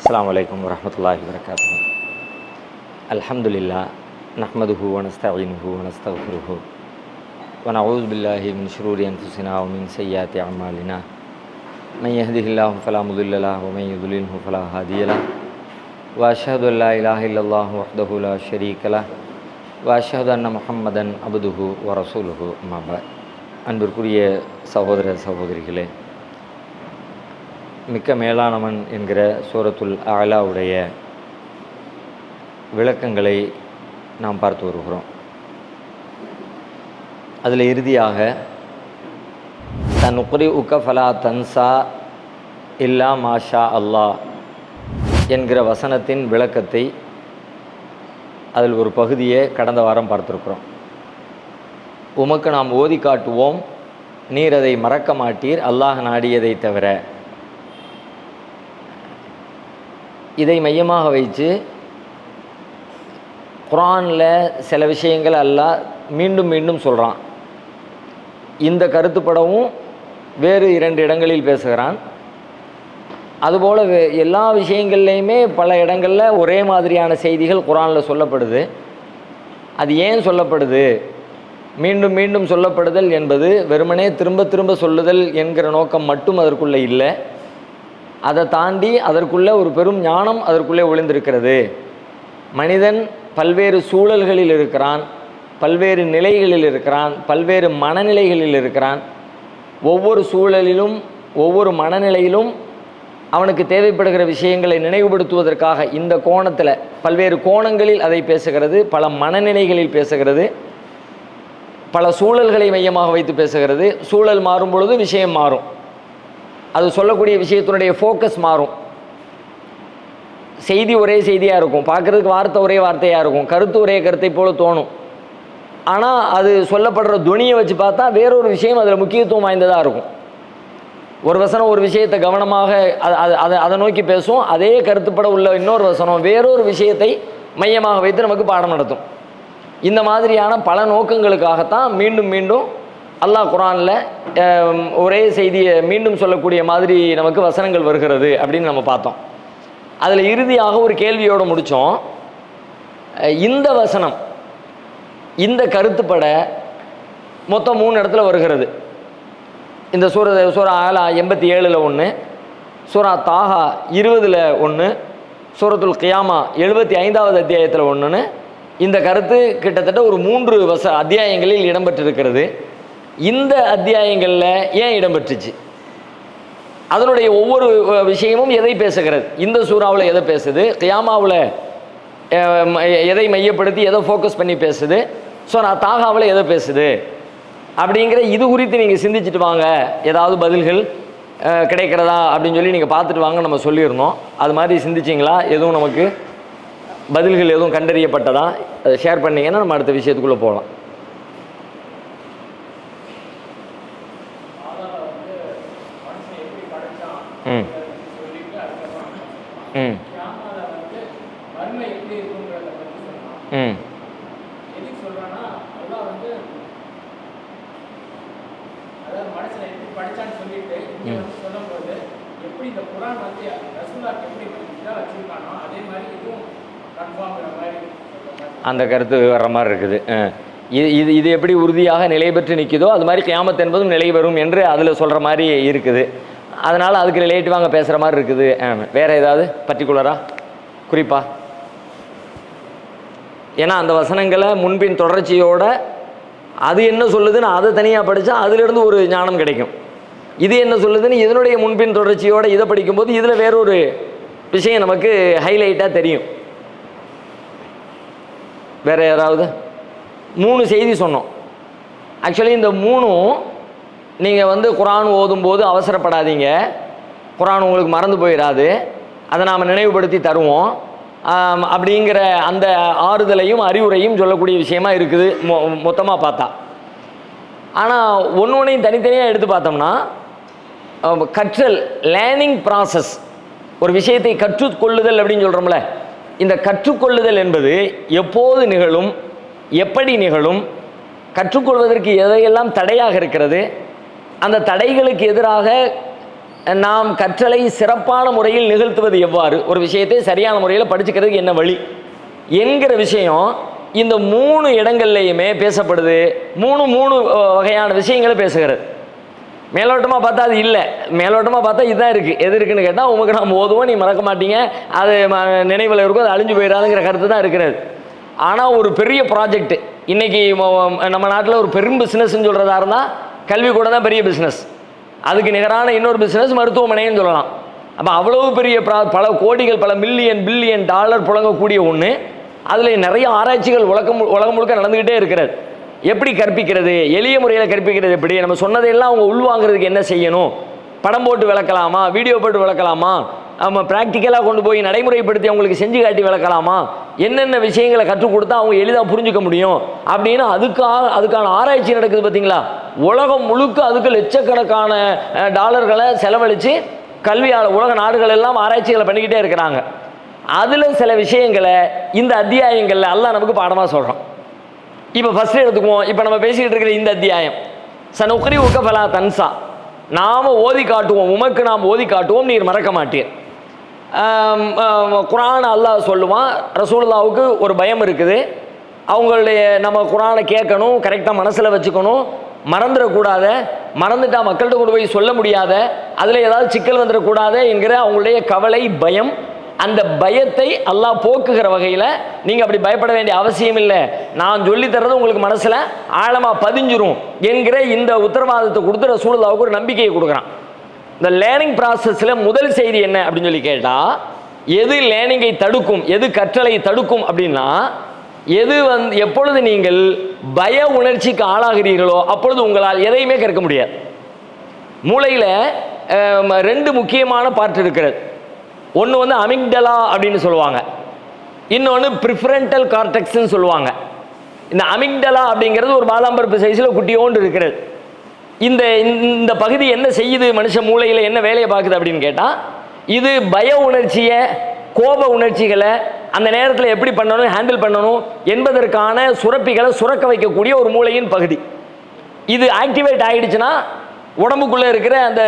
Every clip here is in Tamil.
அஸ்ஸலாமு அலைக்கும் வரஹ்மத்துல்லாஹி வபரகாத்துஹு. அல்ஹம்துலில்லாஹ் நஹ்மதுஹு வ நஸ்தஈனுஹு வ நஸ்தக்ஃபிருஹு வ நஊது பில்லாஹி மின் ஷுரூரி அன்ஃபுஸினா வ மின் ஸய்யிஆத்தி அஅமாலினா. மன் யஹ்திஹில்லாஹு ஃபலா முதில்ல லஹு வ மன் யுத்லில்ஹு ஃபலா ஹாதிய லஹு. வ அஷ்ஹது அல்லா இலாஹா இல்லல்லாஹு வஹ்தஹு லா ஷரீக லஹு வ அஷ்ஹது அன்ன முஹம்மதன் அப்துஹு வ ரசூலுஹு. அம்மா பஅத். அன்பிற்குரிய சகோதர சகோதரிகளே, மிக்க மேலானவன் என்கிற சூரத்துல் அலாவுடைய விளக்கங்களை நாம் பார்த்து வருகிறோம். அதில் இறுதியாக தன்னுக்ரி உக்க ஃபலா தன்சா இல்லா மாஷா அல்லாஹ் என்கிற வசனத்தின் விளக்கத்தை அதில் ஒரு பகுதியை கடந்த வாரம் பார்த்துருக்குறோம். உமக்கு நாம் ஓதி காட்டுவோம், நீர் அதை மறக்க மாட்டீர், அல்லாஹ் நாடியதை தவிர. இதை மையமாக வைத்து குர்ஆனில் சில விஷயங்கள் அல்லாஹ் மீண்டும் மீண்டும் சொல்கிறான். இந்த கருத்துப்படவும் வேறு 2 இடங்களில் பேசுகிறான். அதுபோல் எல்லா விஷயங்கள்லையுமே பல இடங்களில் ஒரே மாதிரியான செய்திகள் குர்ஆனில் சொல்லப்படுது. அது ஏன் சொல்லப்படுது? மீண்டும் மீண்டும் சொல்லப்படுதல் என்பது வெறுமனே திரும்ப திரும்ப சொல்லுதல் என்கிற நோக்கம் மட்டும் அதற்குள்ளே இல்லை. அதை தாண்டி அதற்குள்ளே ஒரு பெரும் ஞானம் அதற்குள்ளே ஒளிந்திருக்கிறது. மனிதன் பல்வேறு சூழல்களில் இருக்கிறான், பல்வேறு நிலைகளில் இருக்கிறான், பல்வேறு மனநிலைகளில் இருக்கிறான். ஒவ்வொரு சூழலிலும் ஒவ்வொரு மனநிலையிலும் அவனுக்கு தேவைப்படுகிற விஷயங்களை நினைவுபடுத்துவதற்காக இந்த கோணத்தில் பல்வேறு கோணங்களில் அதை பேசுகிறது, பல மனநிலைகளில் பேசுகிறது, பல சூழல்களை மையமாக வைத்து பேசுகிறது. சூழல் மாறும் பொழுது விஷயம் மாறும், அது சொல்லக்கூடிய விஷயத்தினுடைய ஃபோக்கஸ் மாறும். செய்தி ஒரே செய்தியாக இருக்கும், பார்க்குறதுக்கு வார்த்தை ஒரே வார்த்தையாக இருக்கும், கருத்து ஒரே கருத்தை போல் தோணும். ஆனால் அது சொல்லப்படுற துணியை வச்சு பார்த்தா வேறொரு விஷயம் அதில் முக்கியத்துவம் வாய்ந்ததாக இருக்கும். ஒரு வசனம் ஒரு விஷயத்தை கவனமாக அதை நோக்கி பேசும், அதே கருத்துப்பட உள்ள இன்னொரு வசனம் வேறொரு விஷயத்தை மையமாக வைத்து நமக்கு பாடம் நடத்தும். இந்த மாதிரியான பல நோக்கங்களுக்காகத்தான் மீண்டும் மீண்டும் அல்லாஹ் குர்ஆனில் ஒரே செய்தியை மீண்டும் சொல்லக்கூடிய மாதிரி நமக்கு வசனங்கள் வருகிறது அப்படின்னு நம்ம பார்த்தோம். அதில் இறுதியாக ஒரு கேள்வியோடு முடித்தோம். இந்த வசனம் இந்த கருத்துப்பட மொத்தம் 3 இடத்துல வருகிறது. இந்த சூரா ஆலா 87 ஒன்று, சூரா தாஹா 20 ஒன்று, சூரத்துல் கியாமா 75வது அத்தியாயத்தில் ஒன்றுன்னு இந்த கருத்து கிட்டத்தட்ட ஒரு 3 அத்தியாயங்களில் இடம்பெற்றிருக்கிறது. இந்த அத்தியாயங்களில் ஏன் இடம்பெற்றுச்சு? அதனுடைய ஒவ்வொரு விஷயமும் எதை பேசுகிறது? இந்த சூறாவில் எதை பேசுது, கியாமாவில் எதை மையப்படுத்தி எதை ஃபோக்கஸ் பண்ணி பேசுது, சூரா தாகாவில் எதை பேசுது அப்படிங்கிற இது குறித்து நீங்கள் சிந்திச்சுட்டு வாங்க, ஏதாவது பதில்கள் கிடைக்கிறதா அப்படின்னு சொல்லி நீங்கள் பார்த்துட்டு வாங்க நம்ம சொல்லியிருந்தோம். அது மாதிரி சிந்திச்சிங்களா? எதுவும் நமக்கு பதில்கள் எதுவும் கண்டறியப்பட்டதா? அதை ஷேர் பண்ணிங்கன்னா நம்ம அடுத்த விஷயத்துக்குள்ளே போகலாம். ம் ம் ம் அந்த கருத்து வர்ற மாதிரி இருக்குது. இது எப்படி உறுதியாக நிலை பெற்று நிற்குதோ அது மாதிரி கியாமத் என்பதும் நிலை வரும் என்று அதில் சொல்கிற மாதிரி இருக்குது. அதனால் அதுக்கு ரிலேட்டிவாக பேசுகிற மாதிரி இருக்குது. வேறு ஏதாவது பர்டிகுலராக குறிப்பாக? ஏன்னா அந்த வசனங்களை முன்பின் தொடர்ச்சியோட அது என்ன சொல்லுதுன்னு அதை தனியாக படித்தா அதிலிருந்து ஒரு ஞானம் கிடைக்கும். இது என்ன சொல்லுதுன்னு இதனுடைய முன்பின் தொடர்ச்சியோடு இதை படிக்கும்போது இதில் வேறொரு விஷயம் நமக்கு ஹைலைட்டாக தெரியும். வேறு யாராவது? 3 செய்தி சொன்னோம். ஆக்சுவலி இந்த 3ம் நீங்கள் குர்ஆன் ஓதும்போது அவசரப்படாதீங்க, குர்ஆன் உங்களுக்கு மறந்து போயிடாது, அதை நாம் நினைவுபடுத்தி தருவோம் அப்படிங்கிற அந்த ஆறுதலையும் அறிவுரையும் சொல்லக்கூடிய விஷயமா இருக்குது மொத்தமாக பார்த்தா. ஆனால் ஒன்றையும் தனித்தனியாக எடுத்து பார்த்தோம்னா கற்றல், லேர்னிங் ப்ராசஸ், ஒரு விஷயத்தை கற்றுக்கொள்ளுதல் அப்படின்னு சொல்கிறோம்ல, இந்த கற்றுக்கொள்ளுதல் என்பது எப்போது நிகழும், எப்படி நிகழும், கற்றுக்கொள்வதற்கு எதையெல்லாம் தடையாக இருக்கிறது, அந்த தடைகளுக்கு எதிராக நாம் கற்றலை சிறப்பான முறையில் நிகழ்த்துவது எவ்வாறு, ஒரு விஷயத்தை சரியான முறையில் படிச்சுக்கிறதுக்கு என்ன வழி என்கிற விஷயம் இந்த 3 இடங்கள்லையுமே பேசப்படுது. மூணு வகையான விஷயங்களை பேசுகிறது. மேலோட்டமாக பார்த்தா அது இல்லை, மேலோட்டமாக பார்த்தா இதுதான் இருக்குது. எது இருக்குன்னு கேட்டால் உமக்கு நாம் ஓதுவோம், நீ மறக்க மாட்டீங்க, அது நினைவில் இருக்கும், அது அழிஞ்சு போயிடாதுங்கிற கருத்து தான் இருக்கிறது. ஆனால் ஒரு பெரிய ப்ராஜெக்ட் இன்றைக்கி நம்ம நாட்டில் ஒரு பெரும் பிஸ்னஸ்ன்னு சொல்கிறதா இருந்தால் கல்வி கூட தான் பெரிய பிஸ்னஸ். அதுக்கு நிகரான இன்னொரு பிஸ்னஸ் மருத்துவமனைன்னு சொல்லலாம். அப்போ அவ்வளவு பெரிய பல கோடிகள், பல மில்லியன் பில்லியன் டாலர் புழங்கக்கூடிய ஒன்று. அதில் நிறைய ஆராய்ச்சிகள் உலகம் முழுக்க நடந்துக்கிட்டே இருக்கிறது. எப்படி கற்பிக்கிறது, எளிய முறையில் கற்பிக்கிறது எப்படி, நம்ம சொன்னதையெல்லாம் அவங்க உள்வாங்கிறதுக்கு என்ன செய்யணும், படம் போட்டு விளக்கலாமா, வீடியோ போட்டு விளக்கலாமா, நம்ம ப்ராக்டிக்கலாக கொண்டு போய் நடைமுறைப்படுத்தி அவங்களுக்கு செஞ்சு காட்டி விளக்கலாமா, என்னென்ன விஷயங்களை கற்றுக் கொடுத்தா அவங்க எளிதாக புரிஞ்சுக்க முடியும் அப்படின்னு அதுக்கான ஆராய்ச்சி நடக்குது. பார்த்தீங்களா, உலகம் முழுக்க அதுக்கு லட்சக்கணக்கான டாலர்களை செலவழித்து கல்வியாளர் உலக நாடுகள் எல்லாம் ஆராய்ச்சிகளை பண்ணிக்கிட்டே இருக்கிறாங்க. அதில் சில விஷயங்களை இந்த அத்தியாயங்களில் அல்லாஹ் நமக்கு பாடமாக சொல்கிறோம். இப்போ ஃபஸ்ட்டு எடுத்துக்குவோம். இப்போ நம்ம பேசிக்கிட்டு இருக்கிற இந்த அத்தியாயம் சனுக்ரி உக்க ஃபலா தன்சா, நாம் ஓதி காட்டுவோம், உமக்கு நாம் ஓதி காட்டுவோம், நீர் மறக்க மாட்டீர். குரான் அல்லாஹ் சொல்லுவான், ரசூலுல்லாவுக்கு ஒரு பயம் இருக்குது. அவங்களுடைய நம்ம குரானை கேட்கணும், கரெக்டாக மனசில் வச்சுக்கணும், மறந்துடக்கூடாத, மறந்துட்டா மக்கள்கிட்ட கொண்டு போய் சொல்ல முடியாத, அதில் ஏதாவது சிக்கல் வந்துடக்கூடாது என்கிற அவங்களுடைய கவலை, பயம். அந்த பயத்தை அல்லாஹ் போக்குகிற வகையில் நீங்கள் அப்படி பயப்பட வேண்டிய அவசியம் இல்லை, நான் சொல்லித்தரது உங்களுக்கு மனசில் ஆழமாக பதிஞ்சிரும் என்கிற இந்த உத்தரவாதத்தை கொடுத்து ரசூலுல்லாவுக்கு ஒரு நம்பிக்கையை கொடுக்குறான். இந்த லேர்னிங் ப்ராசஸில் முதல் செய்தி என்ன அப்படின்னு சொல்லி கேட்டால், எது லேர்னிங்கை தடுக்கும், எது கற்றலை தடுக்கும் அப்படின்னா, எது எப்பொழுது நீங்கள் பய உணர்ச்சிக்கு ஆளாகிறீர்களோ அப்பொழுது உங்களால் எதையுமே கற்க முடியாது. மூளையில் 2 முக்கியமான பார்ட் இருக்கிறது. ஒன்று அமிக்டலா அப்படின்னு சொல்லுவாங்க, இன்னொன்று ப்ரிஃபரண்டல் கார்டெக்ஸ்ன்னு சொல்லுவாங்க. இந்த அமிக்டலா அப்படிங்கிறது ஒரு பாதாம்பருப்பு சைஸில் குட்டியோண்டு இருக்கிறது. இந்த பகுதி என்ன செய்யுது, மனுஷ மூளையில் என்ன வேலையை பார்க்குது அப்படின்னு கேட்டால், இது பய உணர்ச்சியை, கோப உணர்ச்சிகளை அந்த நேரத்தில் எப்படி பண்ணணும், ஹேண்டில் பண்ணணும் என்பதற்கான சுரப்பிகளை சுரக்க வைக்கக்கூடிய ஒரு மூளையின் பகுதி. இது ஆக்டிவேட் ஆகிடுச்சுன்னா உடம்புக்குள்ளே இருக்கிற அந்த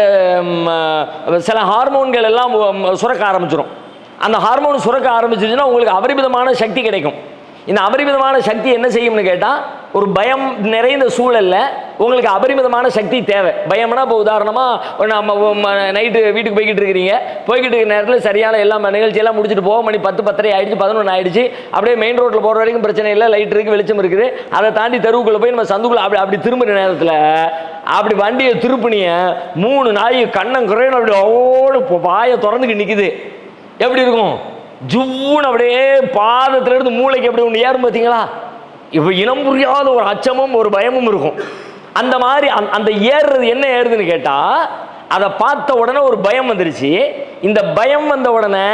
சில ஹார்மோன்கள் எல்லாம் சுரக்க ஆரம்பிச்சிடும். அந்த ஹார்மோன் சுரக்க ஆரம்பிச்சிச்சுன்னா உங்களுக்கு அபரிமிதமான சக்தி கிடைக்கும். இந்த அபரிமிதமான சக்தி என்ன செய்யும்னு கேட்டால், ஒரு பயம் நிறைந்த சூழலில் உங்களுக்கு அபரிமிதமான சக்தி தேவை. பயம்னா இப்போ உதாரணமாக நம்ம நைட்டு வீட்டுக்கு போய்கிட்டு இருக்கிறீங்க, போய்கிட்டு இருக்கிற நேரத்தில் சரியான எல்லாம் நிகழ்ச்சியெல்லாம் முடிச்சுட்டு போக மணி 10, 10:30 ஆகிடுச்சு, 11 ஆகிடுச்சு. அப்படியே மெயின் ரோட்டில் போகிற வரைக்கும் பிரச்சனை இல்லை, லைட் இருக்குது, வெளிச்சம் இருக்குது. அதை தாண்டி தெருவுக்குள்ளே போய் நம்ம சந்துக்குள்ளே அப்படி திரும்புகிற நேரத்தில் அப்படி வண்டியை திருப்பினிய 3 நாய் கண்ணங்குறைன்னு அப்படி ஓடு வாயை திறந்துக்கு நிற்குது. எப்படி இருக்கும், ஜுவ்வுன்னு அப்படியே பாதத்திலிருந்து மூளைக்கு எப்படி ஒன்று ஏறும் பார்த்தீங்களா? இப்போ இனம் புரியாத ஒரு அச்சமும் ஒரு பயமும் இருக்கும். அந்த மாதிரி அந்த ஏறுறது என்ன ஏறுதுன்னு கேட்டால், அதை பார்த்த உடனே ஒரு பயம் வந்துருச்சு. இந்த பயம் வந்த உடனே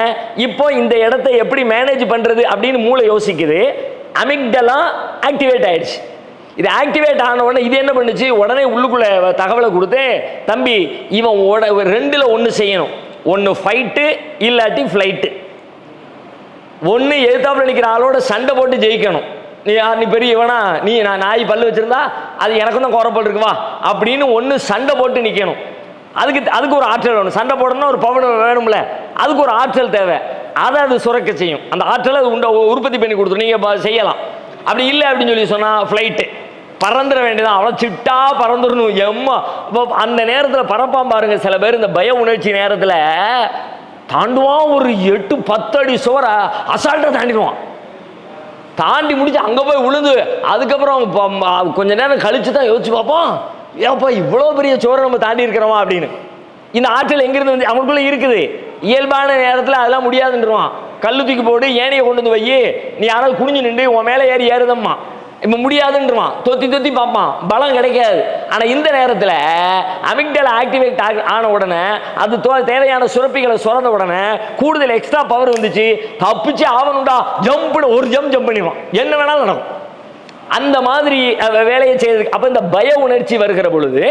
இப்போ இந்த இடத்த எப்படி மேனேஜ் பண்ணுறது அப்படின்னு மூளை யோசிக்குது. அமிக்டலா ஆக்டிவேட் ஆயிடுச்சு. இது ஆக்டிவேட் ஆன உடனே இது என்ன பண்ணுச்சு, உடனே உள்ளுக்குள்ளே தகவலை கொடுத்து, தம்பி இவன் 2ல் 1 செய்யணும், ஒன்று ஃபைட்டு இல்லாட்டி ஃப்ளைட்டு. ஒன்று எதிர்த்தாப்புல நிற்கிற ஆளோட சண்டை போட்டு ஜெயிக்கணும். நீ பெரியவனா, நான் நாய் பல்லு வச்சுருந்தா அது எனக்கும் தான் குறப்பல் இருக்குவா அப்படின்னு ஒன்று சண்டை போட்டு நிற்கணும். அதுக்கு ஒரு ஆற்றல் வேணும். சண்டை போடணும்னா ஒரு பவர் வேணும்ல, அதுக்கு ஒரு ஆற்றல் தேவை. அதை அது சுரக்க செய்யும். அந்த ஆற்றலை அது உற்பத்தி பண்ணி கொடுத்துரும், நீங்கள் செய்யலாம். அப்படி இல்லை அப்படின்னு சொல்லி சொன்னால் ஃப்ளைட்டு பறந்துட வேண்டியதான், அவ்வளோ சிட்டா பறந்துடணும். எம்மா அந்த நேரத்தில் பறப்பான் பாருங்க. சில பேர் இந்த பய உணர்ச்சி நேரத்தில் தாண்டுவான், ஒரு 8-10 அடி சுவரை அசால்ட்டாக தாண்டிடுவான். தாண்டி முடிச்சு அங்கே போய் விழுந்து அதுக்கப்புறம் கொஞ்ச நேரம் கழிச்சு தான் யோசிச்சு பார்ப்போம், ஏப்பா இவ்வளோ பெரிய சுவரை நம்ம தாண்டி இருக்கிறோமா அப்படின்னு. இந்த ஆற்றல் எங்கேருந்து வந்து அவனுக்குள்ளே இருக்குது. இயல்பான நேரத்தில் அதெல்லாம் முடியாதுன்றான். கல்லு தூக்கி போட்டு ஏனையை கொண்டு வந்து வை, நீ யாராவது குனிஞ்சு நின்று உன் மேலே ஏறுதம்மா, இப்போ முடியாதுன்றான். தொத்தி பார்ப்பான், பலம் கிடைக்காது. ஆனால் இந்த நேரத்தில் அமிக்டலா ஆக்டிவேட் ஆன உடனே அது தேவையான சுரப்பிகளை சுரந்த உடனே கூடுதல் எக்ஸ்ட்ரா பவர் வந்துச்சு, தப்பிச்சு ஆவணும்டா, ஒரு ஜம்ப் பண்ணிடுவான், என்ன வேணாலும் நடக்கும். அந்த மாதிரி வேலையை செய்யறதுக்கு அப்போ இந்த பய உணர்ச்சி வருகிற பொழுது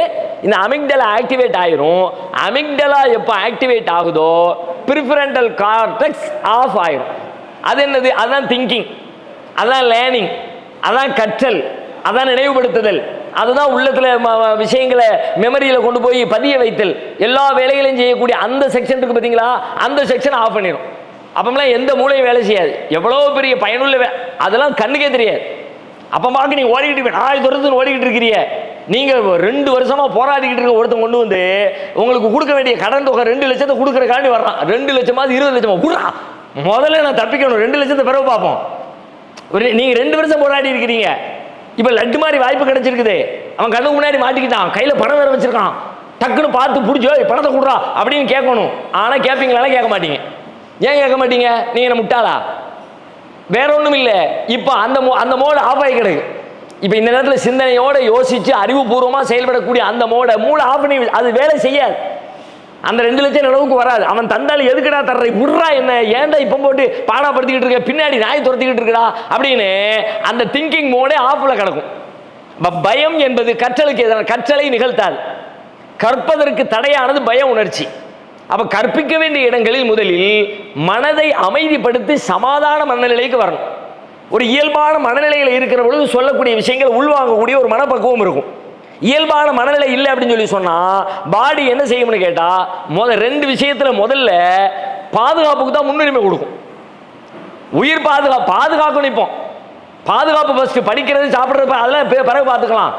இந்த அமிக்டலா ஆக்டிவேட் ஆயிரும். அமிக்டலா எப்போ ஆக்டிவேட் ஆகுதோ ப்ரிஃபரண்டல் கார்டெக்ஸ் ஆஃப் ஆயிரும். அது என்னது, அதான் திங்கிங், அதான் லேர்னிங், அதான் கற்றல், அதான் நினைவுபடுத்துதல், அதுதான் உள்ளத்துல விஷயங்களை மெமரியில கொண்டு போய் பதிய வைத்தல், எல்லா வேலைகளையும் செய்யக்கூடிய அந்த செக்ஷன் இருக்கு பார்த்தீங்களா, அந்த செக்ஷன் ஆஃப் பண்ணிடும். அப்பமெல்லாம் எந்த மூளையும் வேலை செய்யாது. எவ்வளோ பெரிய பயனுள்ள அதெல்லாம் கண்ணுக்கே தெரியாது. அப்பமாக்கு நீ ஓடிக்கிட்டு நாய் துரத்துன்னு ஓடிக்கிட்டு இருக்கிறீங்க. நீங்க 2 வருஷமா போராடிக்கிட்டு இருக்க ஒருத்தன் கொண்டு வந்து உங்களுக்கு கொடுக்க வேண்டிய கடன் தொகை 2 லட்சத்தை கொடுக்கறக்காண்டி வர்றான். 2 லட்சமாவது 20 லட்சமா கொடுறா, முதல்ல நான் தப்பிக்கணும், 2 லட்சத்தை பிறகு பார்ப்போம். நீங்க 2 வருஷம் போராடி இருக்கிறீங்க, இப்ப லட்டு மாதிரி வாய்ப்பு கிடைச்சிருக்குது, அவன் கண்ணுக்கு முன்னாடி மாட்டிக்கிட்டான், கையில பணம் வேற வச்சிருக்கான், டக்குன்னு பார்த்து பிடிச்சோ பணத்தை கொடுறா அப்படின்னு கேட்கணும். ஆனா கேட்பீங்களா? கேட்க மாட்டீங்க. ஏன் கேட்க மாட்டீங்க? நீங்க என்ன முட்டாளா? வேற ஒண்ணும் இல்லை. இப்ப அந்த மோடு ஆஃப் ஆகி கிடக்கு. இப்ப இந்த நேரத்தில் சிந்தனையோட யோசிச்சு அறிவுபூர்வமா செயல்படக்கூடிய அந்த மூளை ஆஃப் பண்ணி அது வேலை செய்யாது. அந்த 2 லட்சம் அளவுக்கு வராது. அவன் தந்தாலும் எதுக்குடா தர்ற, விட்றா, என்ன ஏன்டா இப்ப போட்டு பாடாப்படுத்திக்கிட்டு இருக்க, பின்னாடி நாய் துரத்திக்கிட்டு இருக்கடா அப்படின்னு அந்த திங்கிங் மோடே ஆஃப்ல கிடக்கும். பயம் என்பது கற்றலுக்கு எதிரான, கற்றலை நிகழ்த்தாது. கற்பதற்கு தடையானது பய உணர்ச்சி. அப்ப கற்பிக்க வேண்டிய இடங்களில் முதலில் மனதை அமைதிப்படுத்தி சமாதான மனநிலைக்கு வரணும். ஒரு இயல்பான மனநிலையில் இருக்கிற பொழுது சொல்லக்கூடிய விஷயங்கள் உள்வாங்கக்கூடிய ஒரு மனப்பக்குவம் இருக்கும். இயல்பான மனநிலை இல்லை அப்படின்னு சொல்லி சொன்னா பாடி என்ன செய்யும்னு கேட்டா, 2 விஷயத்துல முதல்ல பாதுகாப்புக்கு தான் முன்னுரிமை கொடுக்கும். உயிர் பாதுகாக்கணும். இப்போ பாதுகாப்பு ஃபர்ஸ்ட், படிக்கிறது சாப்பிட்றது அதெல்லாம் பிறகு பார்த்துக்கலாம்.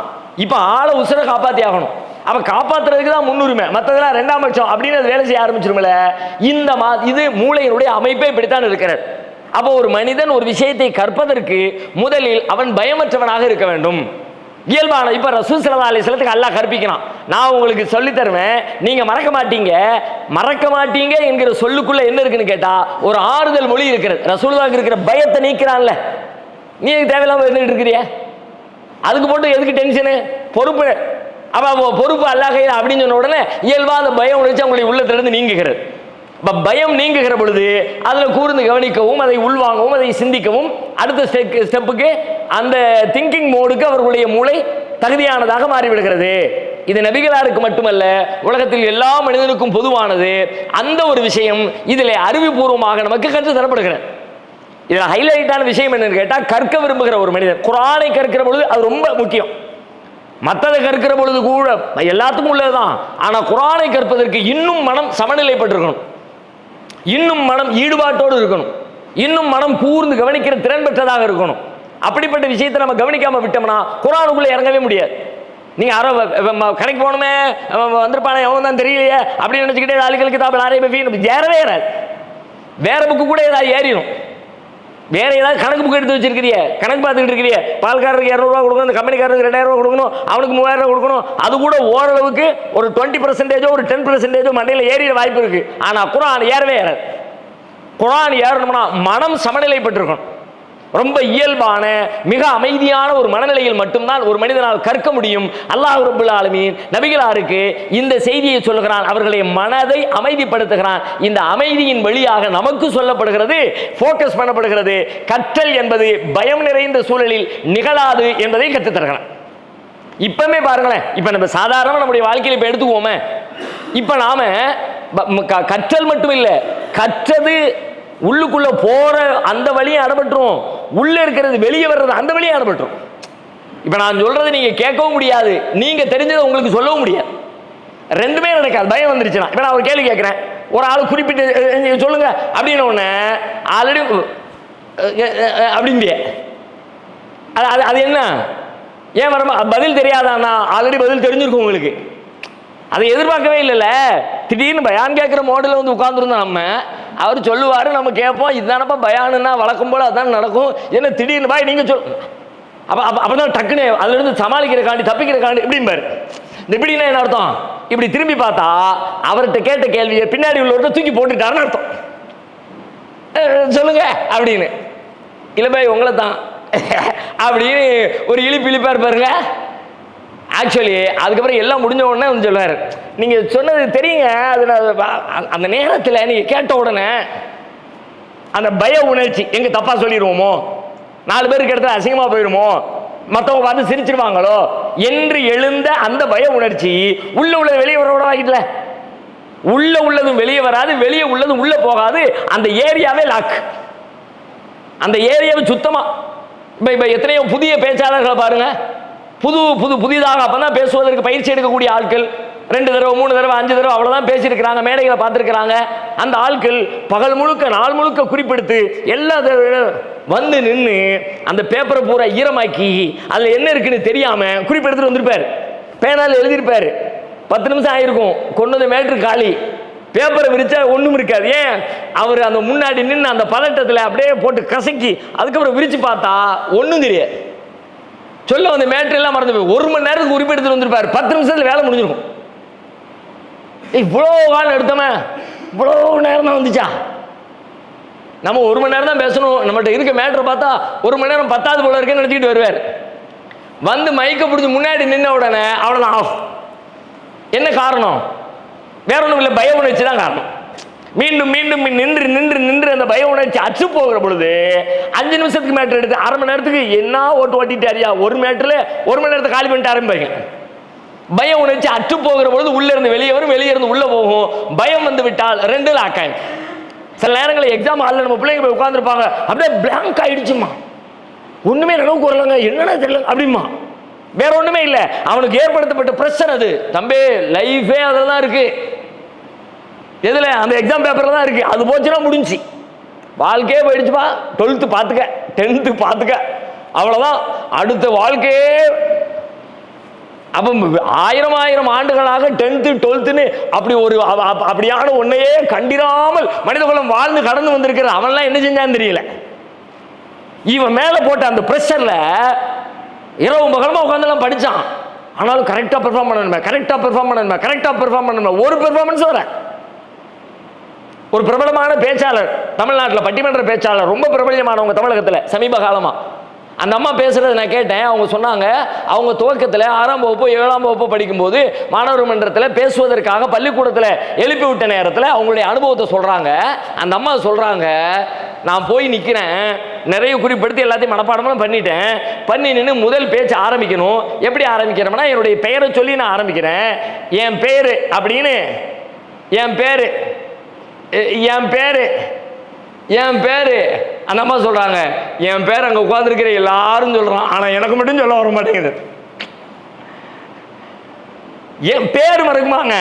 இப்போ ஆளை உசுரை காப்பாற்றி ஆகணும். அப்ப காப்பாற்றுறதுக்கு தான் முன்னுரிமை, மற்றதெல்லாம் 2ஆம் பட்சம் அப்படின்னு அது வேலை செய்ய ஆரம்பிச்சிருமில்ல. இது மூளையினுடைய அமைப்பை இப்படித்தான் இருக்கிறது. அப்போ ஒரு மனிதன் ஒரு விஷயத்தை கற்பதற்கு முதலில் அவன் பயமற்றவனாக இருக்க வேண்டும். இயல்பான இப்ப ரசூல் ஸல்லல்லாஹு அலைஹி வஸல்லத்துக்கு அல்லாஹ் கற்பிக்கிறான், நான் உங்களுக்கு சொல்லி தருவேன், நீங்க மறக்க மாட்டீங்க என்கிற சொல்லுக்குள்ள என்ன இருக்குன்னு கேட்டா ஒரு ஆறுதல் மொழி இருக்கிறது. ரசூலுல்லாஹ்க்கு இருக்கிற பயத்தை நீக்கிறான்ல, நீ தேவையில்லாம இருந்துட்டு இருக்கிறிய, அதுக்கு போட்டு எதுக்கு டென்ஷனு? பொறுப்பு அல்லாஹ் அப்படின்னு சொன்ன உடனே இயல்பா அந்த பயம் உணர்ச்சி அவங்களுடைய உள்ளத்திலிருந்து நீங்குகிறது. பயம் நீங்குகிற பொழுது அதில் கூர்ந்து கவனிக்கவும், அதை உள்வாங்கவும், அதை சிந்திக்கவும், அடுத்த ஸ்டெப்புக்கு அந்த திங்கிங் மோடுக்கு அவர்களுடைய மூளை தகுதியானதாக மாறிவிடுகிறது. இது நபிகளாருக்கு மட்டுமல்ல, உலகத்தில் எல்லா மனிதனுக்கும் பொதுவானது. அந்த ஒரு விஷயம் இதில் அறிவுபூர்வமாக நமக்கு கற்று தரப்படுகிறது. இதில் ஹைலைட்டான விஷயம் என்னன்னு கேட்டால், கற்க விரும்புகிற ஒரு மனிதன் குர்ஆனை கற்கிற பொழுது அது ரொம்ப முக்கியம். மற்றதை கற்கிற பொழுது கூட எல்லாத்துக்கும் உள்ளதுதான். ஆனால் குர்ஆனை கற்பதற்கு இன்னும் மனம் சமநிலைப்பட்டிருக்கணும், இன்னும் மனம் ஈடுபாட்டோடு இருக்கணும், இன்னும் மனம் கூர்ந்து கவனிக்கிற திறன் பெற்றதாக இருக்கணும். அப்படிப்பட்ட விஷயத்தை நம்ம கவனிக்காம விட்டோம்னா குர்ஆனுக்குள்ள இறங்கவே முடியாது. நீங்க யாரோ கடைக்கு போகணுமே வந்திருப்பானே எவன் தான் தெரியலையே அப்படின்னு நினைச்சுக்கிட்டே ஆளுகளுக்கு தாப்பல் ஆரம்பி ஏறவே ஏறாது. வேற புக்கு கூட ஏதாவது ஏறிடும். வேற ஏதாவது கணக்கு புக்கு எடுத்து வச்சிருக்கிறிய, கணக்கு பார்த்துக்கிட்டு இருக்கிறிய, பால்காரருக்கு 200 ரூபா கொடுக்கணும், இந்த கம்பெனிக்காரருக்கு 2000 ரூபா கொடுக்கணும், அவனுக்கு 3000 ரூபா கொடுக்கணும், அது கூட ஓரளவுக்கு ஒரு 20% ஒரு 10% மண்டையில் ஏறிய வாய்ப்பு இருக்கு. ஆனா குர்ஆன் ஏறவே ஏறாது. குர்ஆன் ஏறணும்னா மனம் சமநிலைப்பட்டிருக்கணும். ரொம்ப இயல்பான மிக அமைதியான ஒரு மனநிலையில் மட்டும்தான் ஒரு மனிதனால் கற்க முடியும். அல்லாஹ் ரப்பல் ஆலமீன் நபிகளாருக்கு இந்த செய்தியை சொல்லுகிறான், அவர்களை மனதை அமைதிப்படுத்துகிறான். இந்த அமைதியின் வழியாக நமக்கு சொல்லப்படுகிறது, ஃபோக்கஸ் பண்ணப்படுகிறது, கற்றல் என்பது பயம் நிறைந்த சூழலில் நிகழாது என்பதை கற்றுத்தருகிறான். இப்பவுமே பாருங்களேன், இப்ப நம்ம சாதாரண நம்முடைய வாழ்க்கையில் இப்ப எடுத்துக்குவோமே, இப்ப நாம கற்றல் மட்டும் இல்லை, கற்றது உள்ளுக்குள்ள போற அந்த வழியை அடபட்டுரும், உள்ள இருக்கிறது வெளியே வர்றது அந்த வழியை அடபட்டுரும். இப்ப நான் சொல்றது நீங்க கேட்கவும் முடியாது, நீங்க தெரிஞ்சதை உங்களுக்கு சொல்லவும் முடியாது, ரெண்டுமே நடக்காது. பயம் வந்துருச்சுன்னா இப்ப நான் ஒரு கேள்வி கேட்கிறேன், ஒரு ஆள் குறிப்பிட்டு சொல்லுங்க அப்படின்னு ஒண்ணு ஆல்ரெடி அப்படிங்க அது என்ன ஏன் வர பதில் தெரியாதான்னா ஆல்ரெடி பதில் தெரிஞ்சிருக்கும் உங்களுக்கு, அதை எதிர்பார்க்கவே இல்லைல்ல. திடீர்னு பயான் கேட்குற மோடில் வந்து உட்காந்துருந்தோம் நம்ம, அவர் சொல்லுவார், நம்ம கேட்போம், இதுதானப்பா பயானுன்னா வழக்கம் போல் அதான் நடக்கும், என்ன திடீர்னு பாய் நீங்கள் அப்பதான் டக்குன்னு அதுலேருந்து சமாளிக்கிறக்காண்டி தப்பிக்கிறக்காண்டி இப்படிம்பாரு. இந்த இப்படின்னா என்ன அர்த்தம்? இப்படி திரும்பி பார்த்தா அவர்கிட்ட கேட்ட கேள்வியை பின்னாடி உள்ளவர்கிட்ட தூக்கி போட்டுட்டாருன்னு அர்த்தம். சொல்லுங்க அப்படின்னு, இல்லை பாய் உங்களை தான் அப்படின்னு ஒரு இழிப்பார் பாருங்க. ஆக்சுவலி அதுக்கப்புறம் எல்லாம் முடிஞ்ச உடனே வந்து சொல்லுவார், நீங்கள் சொன்னது தெரியுங்க, அது அந்த நேரத்தில் நீங்கள் கேட்ட உடனே அந்த பய உணர்ச்சி எங்கே தப்பாக சொல்லிடுவோமோ, 4 பேருக்கு எடுத்தால் அசிங்கமாக போயிடுமோ, மற்றவங்க பார்த்து சிரிச்சிருவாங்களோ என்று எழுந்த அந்த பய உணர்ச்சி உள்ளது வெளியே வர விடவாக்கிட்டல. உள்ளதும் வெளியே வராது, வெளியே உள்ளதும் உள்ளே போகாது. அந்த ஏரியாவே லாக், அந்த ஏரியாவை சுத்தமாக. இப்போ எத்தனையோ புதிய பேச்சாளர்களை பாருங்க, புதிதாக அப்பதான் பேசுவதற்கு பயிற்சி எடுக்கக்கூடிய ஆட்கள் 2 தடவை 3 தடவை 5 தடவை அவ்வளவுதான் பேசியிருக்கிறாங்க, மேடைகளை பார்த்துருக்கிறாங்க. அந்த ஆட்கள் பகல் முழுக்க நாள் முழுக்க குறிப்பெடுத்து எல்லா வந்து நின்று அந்த பேப்பரை பூரா ஈரமாக்கி அதுல என்ன இருக்குன்னு தெரியாம குறிப்பெடுத்துட்டு வந்திருப்பாரு. பேனால் எழுதியிருப்பாரு. 10 நிமிஷம் ஆயிருக்கும். கொண்டு வந்து மேட்ரு காலி. பேப்பரை விரிச்சா ஒண்ணும் இருக்காது. ஏன்? அவர் அந்த முன்னாடி நின்று அந்த பதட்டத்தில் அப்படியே போட்டு கசக்கி அதுக்கப்புறம் விரிச்சு பார்த்தா ஒன்றும் தெரியாது. சொல்ல அந்த மேட்ரு எல்லாம் மறந்து போய் 1 மணி நேரத்துக்கு குறிப்பெடுத்துட்டு வந்திருப்பாரு. 10 நிமிஷத்துல வேலை முடிஞ்சிருக்கும். இவ்வளோ காலம் எடுத்தோமே, இவ்வளோ நேரம் தான் வந்துச்சா? நம்ம 1 மணி நேரம் தான் பேசணும். நம்மகிட்ட இருக்க மேட்ரை பார்த்தா 1 மணி நேரம் 10வது போல இருக்குன்னு நினச்சிக்கிட்டு வருவார். வந்து மைக்க பிடிச்சி முன்னாடி நின்ன உடனே அவ்வளோதான் ஆஃப். என்ன காரணம்? வேற ஒன்றும் இல்லை, பய உணர்ச்சி தான் காரணம். மீண்டும் மீண்டும் நின்று நின்று நின்று அந்த பய உணர்ச்சி அச்சு போகிற பொழுது 5 நிமிஷத்துக்கு மேட்ரு எடுத்து 1/2 மணி நேரத்துக்கு என்ன ஓட்டிட்டாரியா, ஒரு மேட்ரில் 1 மணி நேரத்தை காலி பண்ணிட்டு ஆரம்பிப்பாங்க. பய உணர்ச்சி அற்று போகிற பொழுது உள்ள இருந்து வெளியே வரும், வெளியே இருந்து உள்ள போகும். பயம் வந்து விட்டால் 2 ஆக்காயம். சில நேரங்களில் எக்ஸாம் ஹாலில் நம்ம பிள்ளைங்க போய் உட்காந்துருப்பாங்க, அப்படியே பிளாங்க் ஆயிடுச்சுமா, ஒண்ணுமே நினைவுக்கு வரலங்க, என்னன்னு தெரியல அப்படிமா. வேற ஒண்ணுமே இல்லை, அவனுக்கு ஏற்படுத்தப்பட்ட பிரஷர் அது. தம்பி லைஃபே அதில் தான் இருக்கு. எதுல? அந்த எக்ஸாம் பேப்பர்ல தான் இருக்கு. அது போச்சுன்னா முடிஞ்சு, வாழ்க்கையே போயிடுச்சுப்பா. 12th பார்த்துக்க, 10th பார்த்துக்க, அவ்வளவுதான். அடுத்த வாழ்க்கையே. அப்ப 1000 ஆண்டுகளாக 10th 12th அப்படி ஒரு அப்படியான ஒன்னையே கண்டிராமல் மனித குலம் வாழ்ந்து கடந்து வந்திருக்கிற அவன்லாம் என்ன செஞ்சான்னு தெரியல. இவன் மேல போட்ட அந்த பிரஷர்ல இரவு பகலமா உட்காந்துலாம் படிச்சான். ஆனாலும் கரெக்டா பெர்ஃபார்ம் பண்ணணுமே, கரெக்டா பெர்ஃபார்ம் பண்ணணுமே, கரெக்டா பெர்ஃபார்ம் பண்ணணுமே. ஒரு பெர்ஃபார்மன்ஸ் வர ஒரு பிரபலமான பேச்சாளர் தமிழ்நாட்டில், பட்டிமன்ற பேச்சாளர், ரொம்ப பிரபலமானவங்க தமிழகத்தில் சமீப காலமா. அந்த அம்மா பேசுறது நான் கேட்டேன். அவங்க சொன்னாங்க, அவங்க துவக்கத்தில் 6ஆம் வகுப்பு 7ஆம் வகுப்பு படிக்கும்போது மாணவர் மன்றத்தில் பேசுவதற்காக பள்ளிக்கூடத்தில் எழுப்பி விட்ட நேரத்தில் அவங்களுடைய அனுபவத்தை சொல்றாங்க. அந்த அம்மா சொல்றாங்க, நான் போய் நிற்கிறேன், நிறைய குறிப்பிடுத்தி எல்லாத்தையும் மனப்பாடமாக பண்ணிட்டேன். பண்ணி நின்று முதல் பேச்சு ஆரம்பிக்கணும். எப்படி ஆரம்பிக்கிறோம்னா, என்னுடைய பெயரை சொல்லி நான் ஆரம்பிக்கிறேன். என் பேரு அப்படின்னு, என் பேரு என் பேரு என் பேரு. அந்த அம்மா சொல்றாங்க, என் பேர் அங்க உட்கார்ந்துருக்கிற எல்லாரும் சொல்றான், ஆனா எனக்கு மட்டும் சொல்ல வர மாட்டேங்குது. என் பேர் மறக்குமாங்க?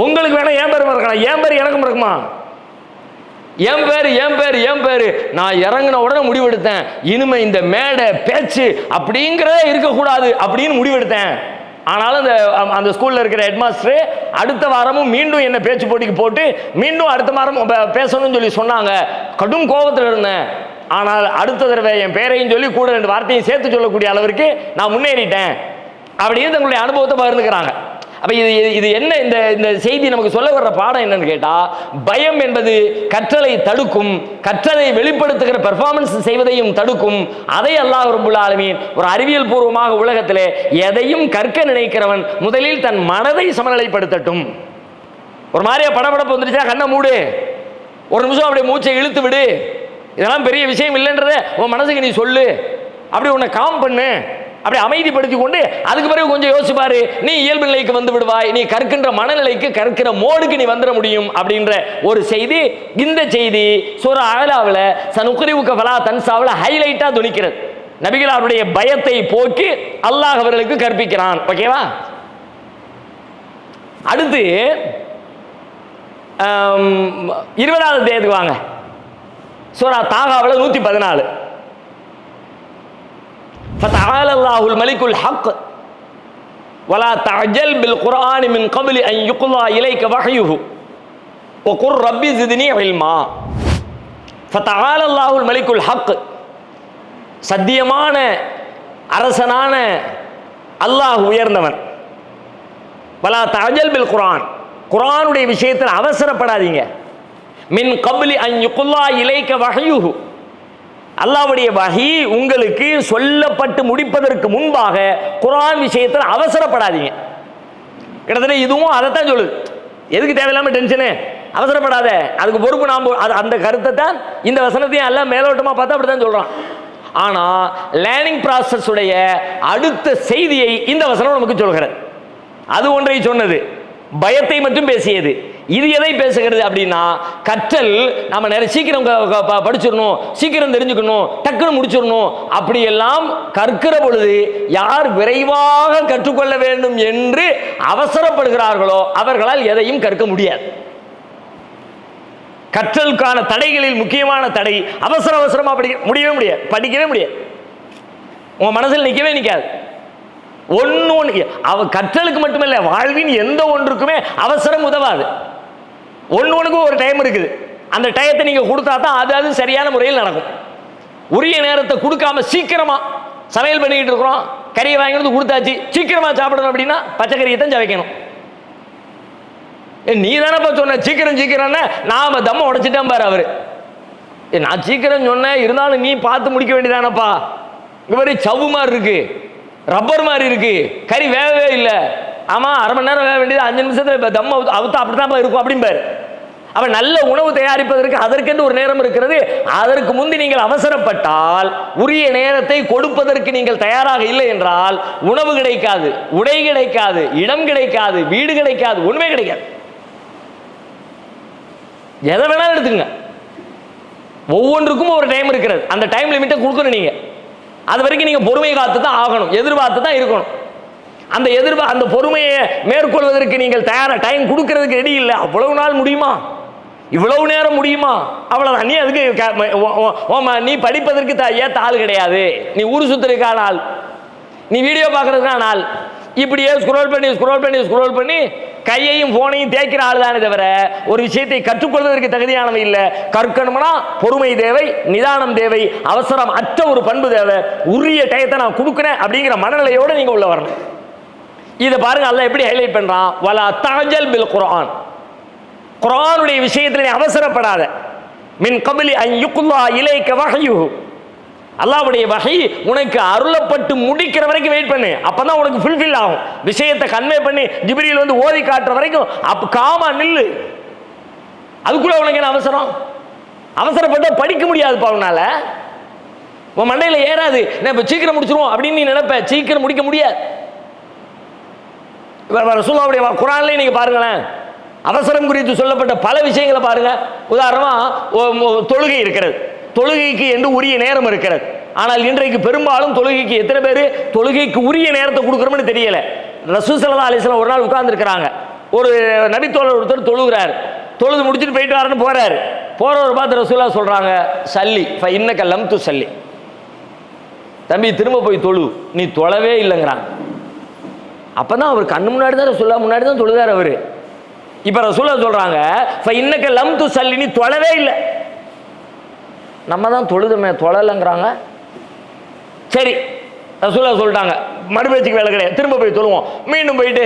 உங்களுக்கு வேணா என் பேர் மறக்கலாம், என் பேர் எனக்கு மறக்குமா? என் பேரு என் பேரு என் பேரு. நான் இறங்கின உடனே முடிவெடுத்தேன், இனிமே இந்த மேடை பேச்சு அப்படிங்கிறதே இருக்கக்கூடாது அப்படின்னு முடிவெடுத்தேன். ஆனாலும் அந்த ஸ்கூல்ல இருக்கிற ஹெட்மாஸ்டர் அடுத்த வாரமும் மீண்டும் என்ன பேச்சு போட்டிக்கு போட்டு மீண்டும் அடுத்த வாரம் பேசணும்னு சொல்லி சொன்னாங்க. கடும் கோபத்தில் இருந்தேன். ஆனால் அடுத்த தடவை என் பேரையும் சொல்லி கூட 2 வார்த்தையும் சேர்த்து சொல்லக்கூடிய அளவிற்கு நான் முன்னேறிட்டேன் அப்படின்னு தங்களுடைய அனுபவத்தை பகிர்ந்துக்கிறாங்க. அப்ப இது என்ன? இந்த செய்தி நமக்கு சொல்ல வர்ற பாடம் என்னன்னு கேட்டா, பயம் என்பது கற்றலை தடுக்கும், கற்றலை வெளிப்படுத்துகிற பெர்ஃபார்மன்ஸ் செய்வதையும் தடுக்கும். அதை அல்லாஹ் ரப்பல் ஆலமீன் ஒரு அறிவியல் பூர்வமாக உலகத்திலே எதையும் கற்க நினைக்கிறவன் முதலில் தன் மனதை சமநிலைப்படுத்தட்டும். ஒரு மாதிரியா படபடப்பு வந்துருச்சா, கண்ணை மூடு, 1 நிமிஷம் அப்படியே மூச்சை இழுத்து விடு, இதெல்லாம் பெரிய விஷயம் இல்லைன்றத உன் மனசுக்கு நீ சொல்லு, அப்படி உன்னை காம் பண்ணு, அப்படி அமைதிப்படுத்தி கொண்டு அதுக்கு பிறகு கொஞ்சம் யோசிச்சு பாரு, நீ இயல்பு நிலைக்கு வந்து விடுவாய், நீ கற்கின்ற மனநிலைக்கு, கற்கிற மோடுக்கு நீ வந்துட முடியும் அப்படின்ற ஒரு செய்தி. இந்த செய்தி சூரா அஅலாவில் சனுக்ரிஉக ஃபலா தன்சாவில் ஹைலைட்டா துணிக்கிறது. நபிகளாருடைய பயத்தை போக்கி அல்லாஹ் அவர்களுக்கு கற்பிக்கிறான். ஓகேவா? அடுத்து 20வது அத்தியாயத்துக்கு வாங்க. சூரா தாகாவில் 114. فتعالى الله الملك الحق ولا تعجل بالقرآن من قبل أن يقضى إليك وحيه وقل ربي زدني علما. فتعالى الله الملك الحق, சத்தியமான அரசனான அல்லாஹ் உயர்ந்தவன். வலா தஅஜல் பில் குர்ஆன், குர்ஆனுடைய விஷயத்தில் அவசரப்படாதீங்க. மின் கப்லி அன் யுக்லா இலைக்க வஹ்யுஹு, அல்லாஹ்வுடைய வஹி உங்களுக்கு சொல்லப்பட்டு முடிப்பதற்கு முன்பாக குர்ஆன் விஷயத்தில் அவசரப்படாதீங்க. கிட்டத்தட்ட இதுவும் அதைத்தான் சொல்லுது. எதுக்கு தேவையில்லாம டென்ஷனு? அவசரப்படாத, அதுக்கு பொறுப்பு நாம். அந்த கருத்தை தான் இந்த வசனத்தையும் எல்லாம் மேலோட்டமாக பார்த்தா அப்படி தான் சொல்கிறான். ஆனால் லேர்னிங் ப்ராசஸ் உடைய அடுத்த செய்தியை இந்த வசனம் நமக்கு சொல்கிறது. அது ஒன்றை சொன்னது, பயத்தை மட்டும் பேசியது. இது எதை பேசுகிறது அப்படின்னா, கற்றல் நம்ம நிறைய சீக்கிரம் படிச்சிடணும், சீக்கிரம் தெரிஞ்சுக்கணும், டக்குன்னு முடிச்சிடணும், அப்படியெல்லாம் கற்கிற பொழுது யார் விரைவாக கற்றுக்கொள்ள வேண்டும் என்று அவசரப்படுகிறார்களோ அவர்களால் எதையும் கற்க முடியாது. கற்றலுக்கான தடைகளில் முக்கியமான தடை அவசரமா முடியவே முடியாது, படிக்கவே முடியாது, உங்க மனசில் நிற்கவே நிற்காது. ஒன்று கற்றலுக்கு மட்டுமல்ல, வாழ்வின் எந்த ஒன்றுக்குமே அவசரம் உதவாது. ஒன்றுக்கும் ஒரு டைம் இருக்குது, அந்த டயத்தை நீங்க கொடுத்தா தான் அது சரியான முறையில் நடக்கும். உரிய நேரத்தை கொடுக்காம சீக்கிரமா சமையல் பண்ணிக்கிட்டு இருக்கிறோம், கறியை வாங்கிட்டு கொடுத்தாச்சு, சீக்கிரமா சாப்பிடணும் அப்படின்னா பச்சை கறியை தான் சமைக்கணும். நீ தானப்பா சொன்ன சீக்கிரம்னா, நாம தம்ம உடைச்சிட்டேன் பாரு அவரு. நான் சீக்கிரம் சொன்னேன், இருந்தாலும் நீ பார்த்து முடிக்க வேண்டியதானப்பா. இவரு சவ்வு மாதிரி இருக்கு, ரப்பர் மாதிரி இருக்கு, கறி வேகவே இல்லை. ஆமா, அரை மணி நேரம் வேக வேண்டியது 5 நிமிஷத்துல தம்ம அவுத்தா அப்படித்தான் இருக்கும் அப்படிம்பாரு. அவன் நல்ல உணவு தயாரிப்பதற்கு அதற்கென்று ஒரு நேரம் இருக்கிறது. அதற்கு முந்தி நீங்கள் அவசரப்பட்டால், உரிய நேரத்தை கொடுப்பதற்கு நீங்கள் தயாராக இல்லை என்றால் உணவு கிடைக்காது, உடை கிடைக்காது, இடம் கிடைக்காது, வீடு கிடைக்காது, ஒண்ணுமே கிடைக்காது. எதை வேணாலும் எடுத்துங்க, ஒவ்வொன்றுக்கும் ஒரு டைம் இருக்கிறது. அந்த டைம் லிமிட்டை கொடுக்கணும். நீங்க அது வரைக்கும் நீங்க பொறுமையை காத்து தான் ஆகணும், எதிர்பார்த்து தான் இருக்கணும். அந்த பொறுமையை மேற்கொள்வதற்கு நீங்கள் தயாரா டைம் கொடுக்கறதுக்கு ரெடி இல்லை. அவ்வளவு நாள் முடியுமா, இவ்வளவு நேரம் முடியுமா, அவ்வளவுதான். நீ அதுக்கு நீ படிப்பதற்கு ஏத்த ஆள் கிடையாது, நீ ஊர் சுத்துறதுக்கான ஆள், நீ வீடியோ பார்க்கறதுக்கான ஆள். இப்படியே ஸ்க்ரோல் பண்ணி கையையும் போனையும் தேய்க்கிற ஆள் தானே தவிர ஒரு விஷயத்தை கற்றுக்கொள்வதற்கு தகுதியானவை இல்லை. கற்கணும்னா பொறுமை தேவை, நிதானம் தேவை, அவசரம் அற்ற ஒரு பண்பு தேவை. உரிய டயத்தை நான் கொடுக்குறேன் அப்படிங்கிற மனநிலையோடு நீங்க உள்ள வரணும். இதை பாருங்க, அல்லாஹ் எப்படி ஹைலைட் பண்றான், வலா தஅஜல் பில் குர்ஆன். குர்ஆனுடைய விஷயத்தில் நீ அவசரப்படாத. மின் கப்லி அன் யுக்லா இலைக வஹ்யுஹு. அல்லாஹ்வுடைய வஹி உனக்கு அருளப்பட்டு முடிக்கிற வரைக்கும் வெயிட் பண்ணு, அப்பதான் உனக்கு ஃபுல்ஃபில் ஆகும். விஷயத்தை கன்வே பண்ணி ஜிப்ரீல் வந்து ஓதி காட்டுற வரைக்கும் அப்ப காமா நில்லு. அதுக்குள்ள உனக்கு என்ன அவசரம்? அவசரப்பட்ட படிக்க முடியாது. அவனால உன் மண்டையில ஏறாது. நான் இப்ப சீக்கிரம் முடிச்சிருவோம் அப்படின்னு நீ நினைப்ப, சீக்கிரம் முடிக்க முடியாது. ரசூலுல்லாஹ்வுடைய குர்ஆன்லயே நீங்க பாருங்களேன், அவசரம் குறித்து சொல்லப்பட்ட பல விஷயங்களை பாருங்க. உதாரணமா தொழுகை இருக்கிறது, தொழுகைக்கு என்று உரிய நேரம் இருக்கிறது. ஆனால் இன்றைக்கு பெரும்பாலும் தொழுகைக்கு எத்தனை பேர் தொழுகைக்கு உரிய நேரத்தை கொடுக்குறோம்னு தெரியல. ரசூல் ஸல்லல்லாஹு அலைஹி வஸல்லம் ஒரு நாள் உட்கார்ந்து இருக்கிறாங்க, ஒரு நபித்தோழர் ஒருத்தர் தொழுகிறார், தொழுது முடிச்சுட்டு போயிட்டு வரன்னு போறாரு. போறவர் பார்த்து ரசூலுல்லாஹ் சொல்றாங்க, சல்லி ஃப இன்னக லம் துஸல்லி, தம்பி திரும்ப போய் தொழு, நீ தொழவே இல்லைங்கிறாங்க. அப்பதான் அவர் கண்ணு முன்னாடி தான் ரசூலுல்லாஹ் முன்னாடி தான் தொழுதார் அவரு. இப்ப ரசூலுல்லாஹ் சொல்றாங்க ஃப இன்னக லம் துஸல்லி, நீ தொழவே இல்லை. நம்ம தான் தொழுதுமே, தொழலைங்கிறாங்க. சரி, ரசூலுல்லாஹ் சொல்லிட்டாங்க, மறுபேச்சுக்கு வேலை கிடையாது, திரும்ப போய் தொழுவோம். மீண்டும் போயிட்டு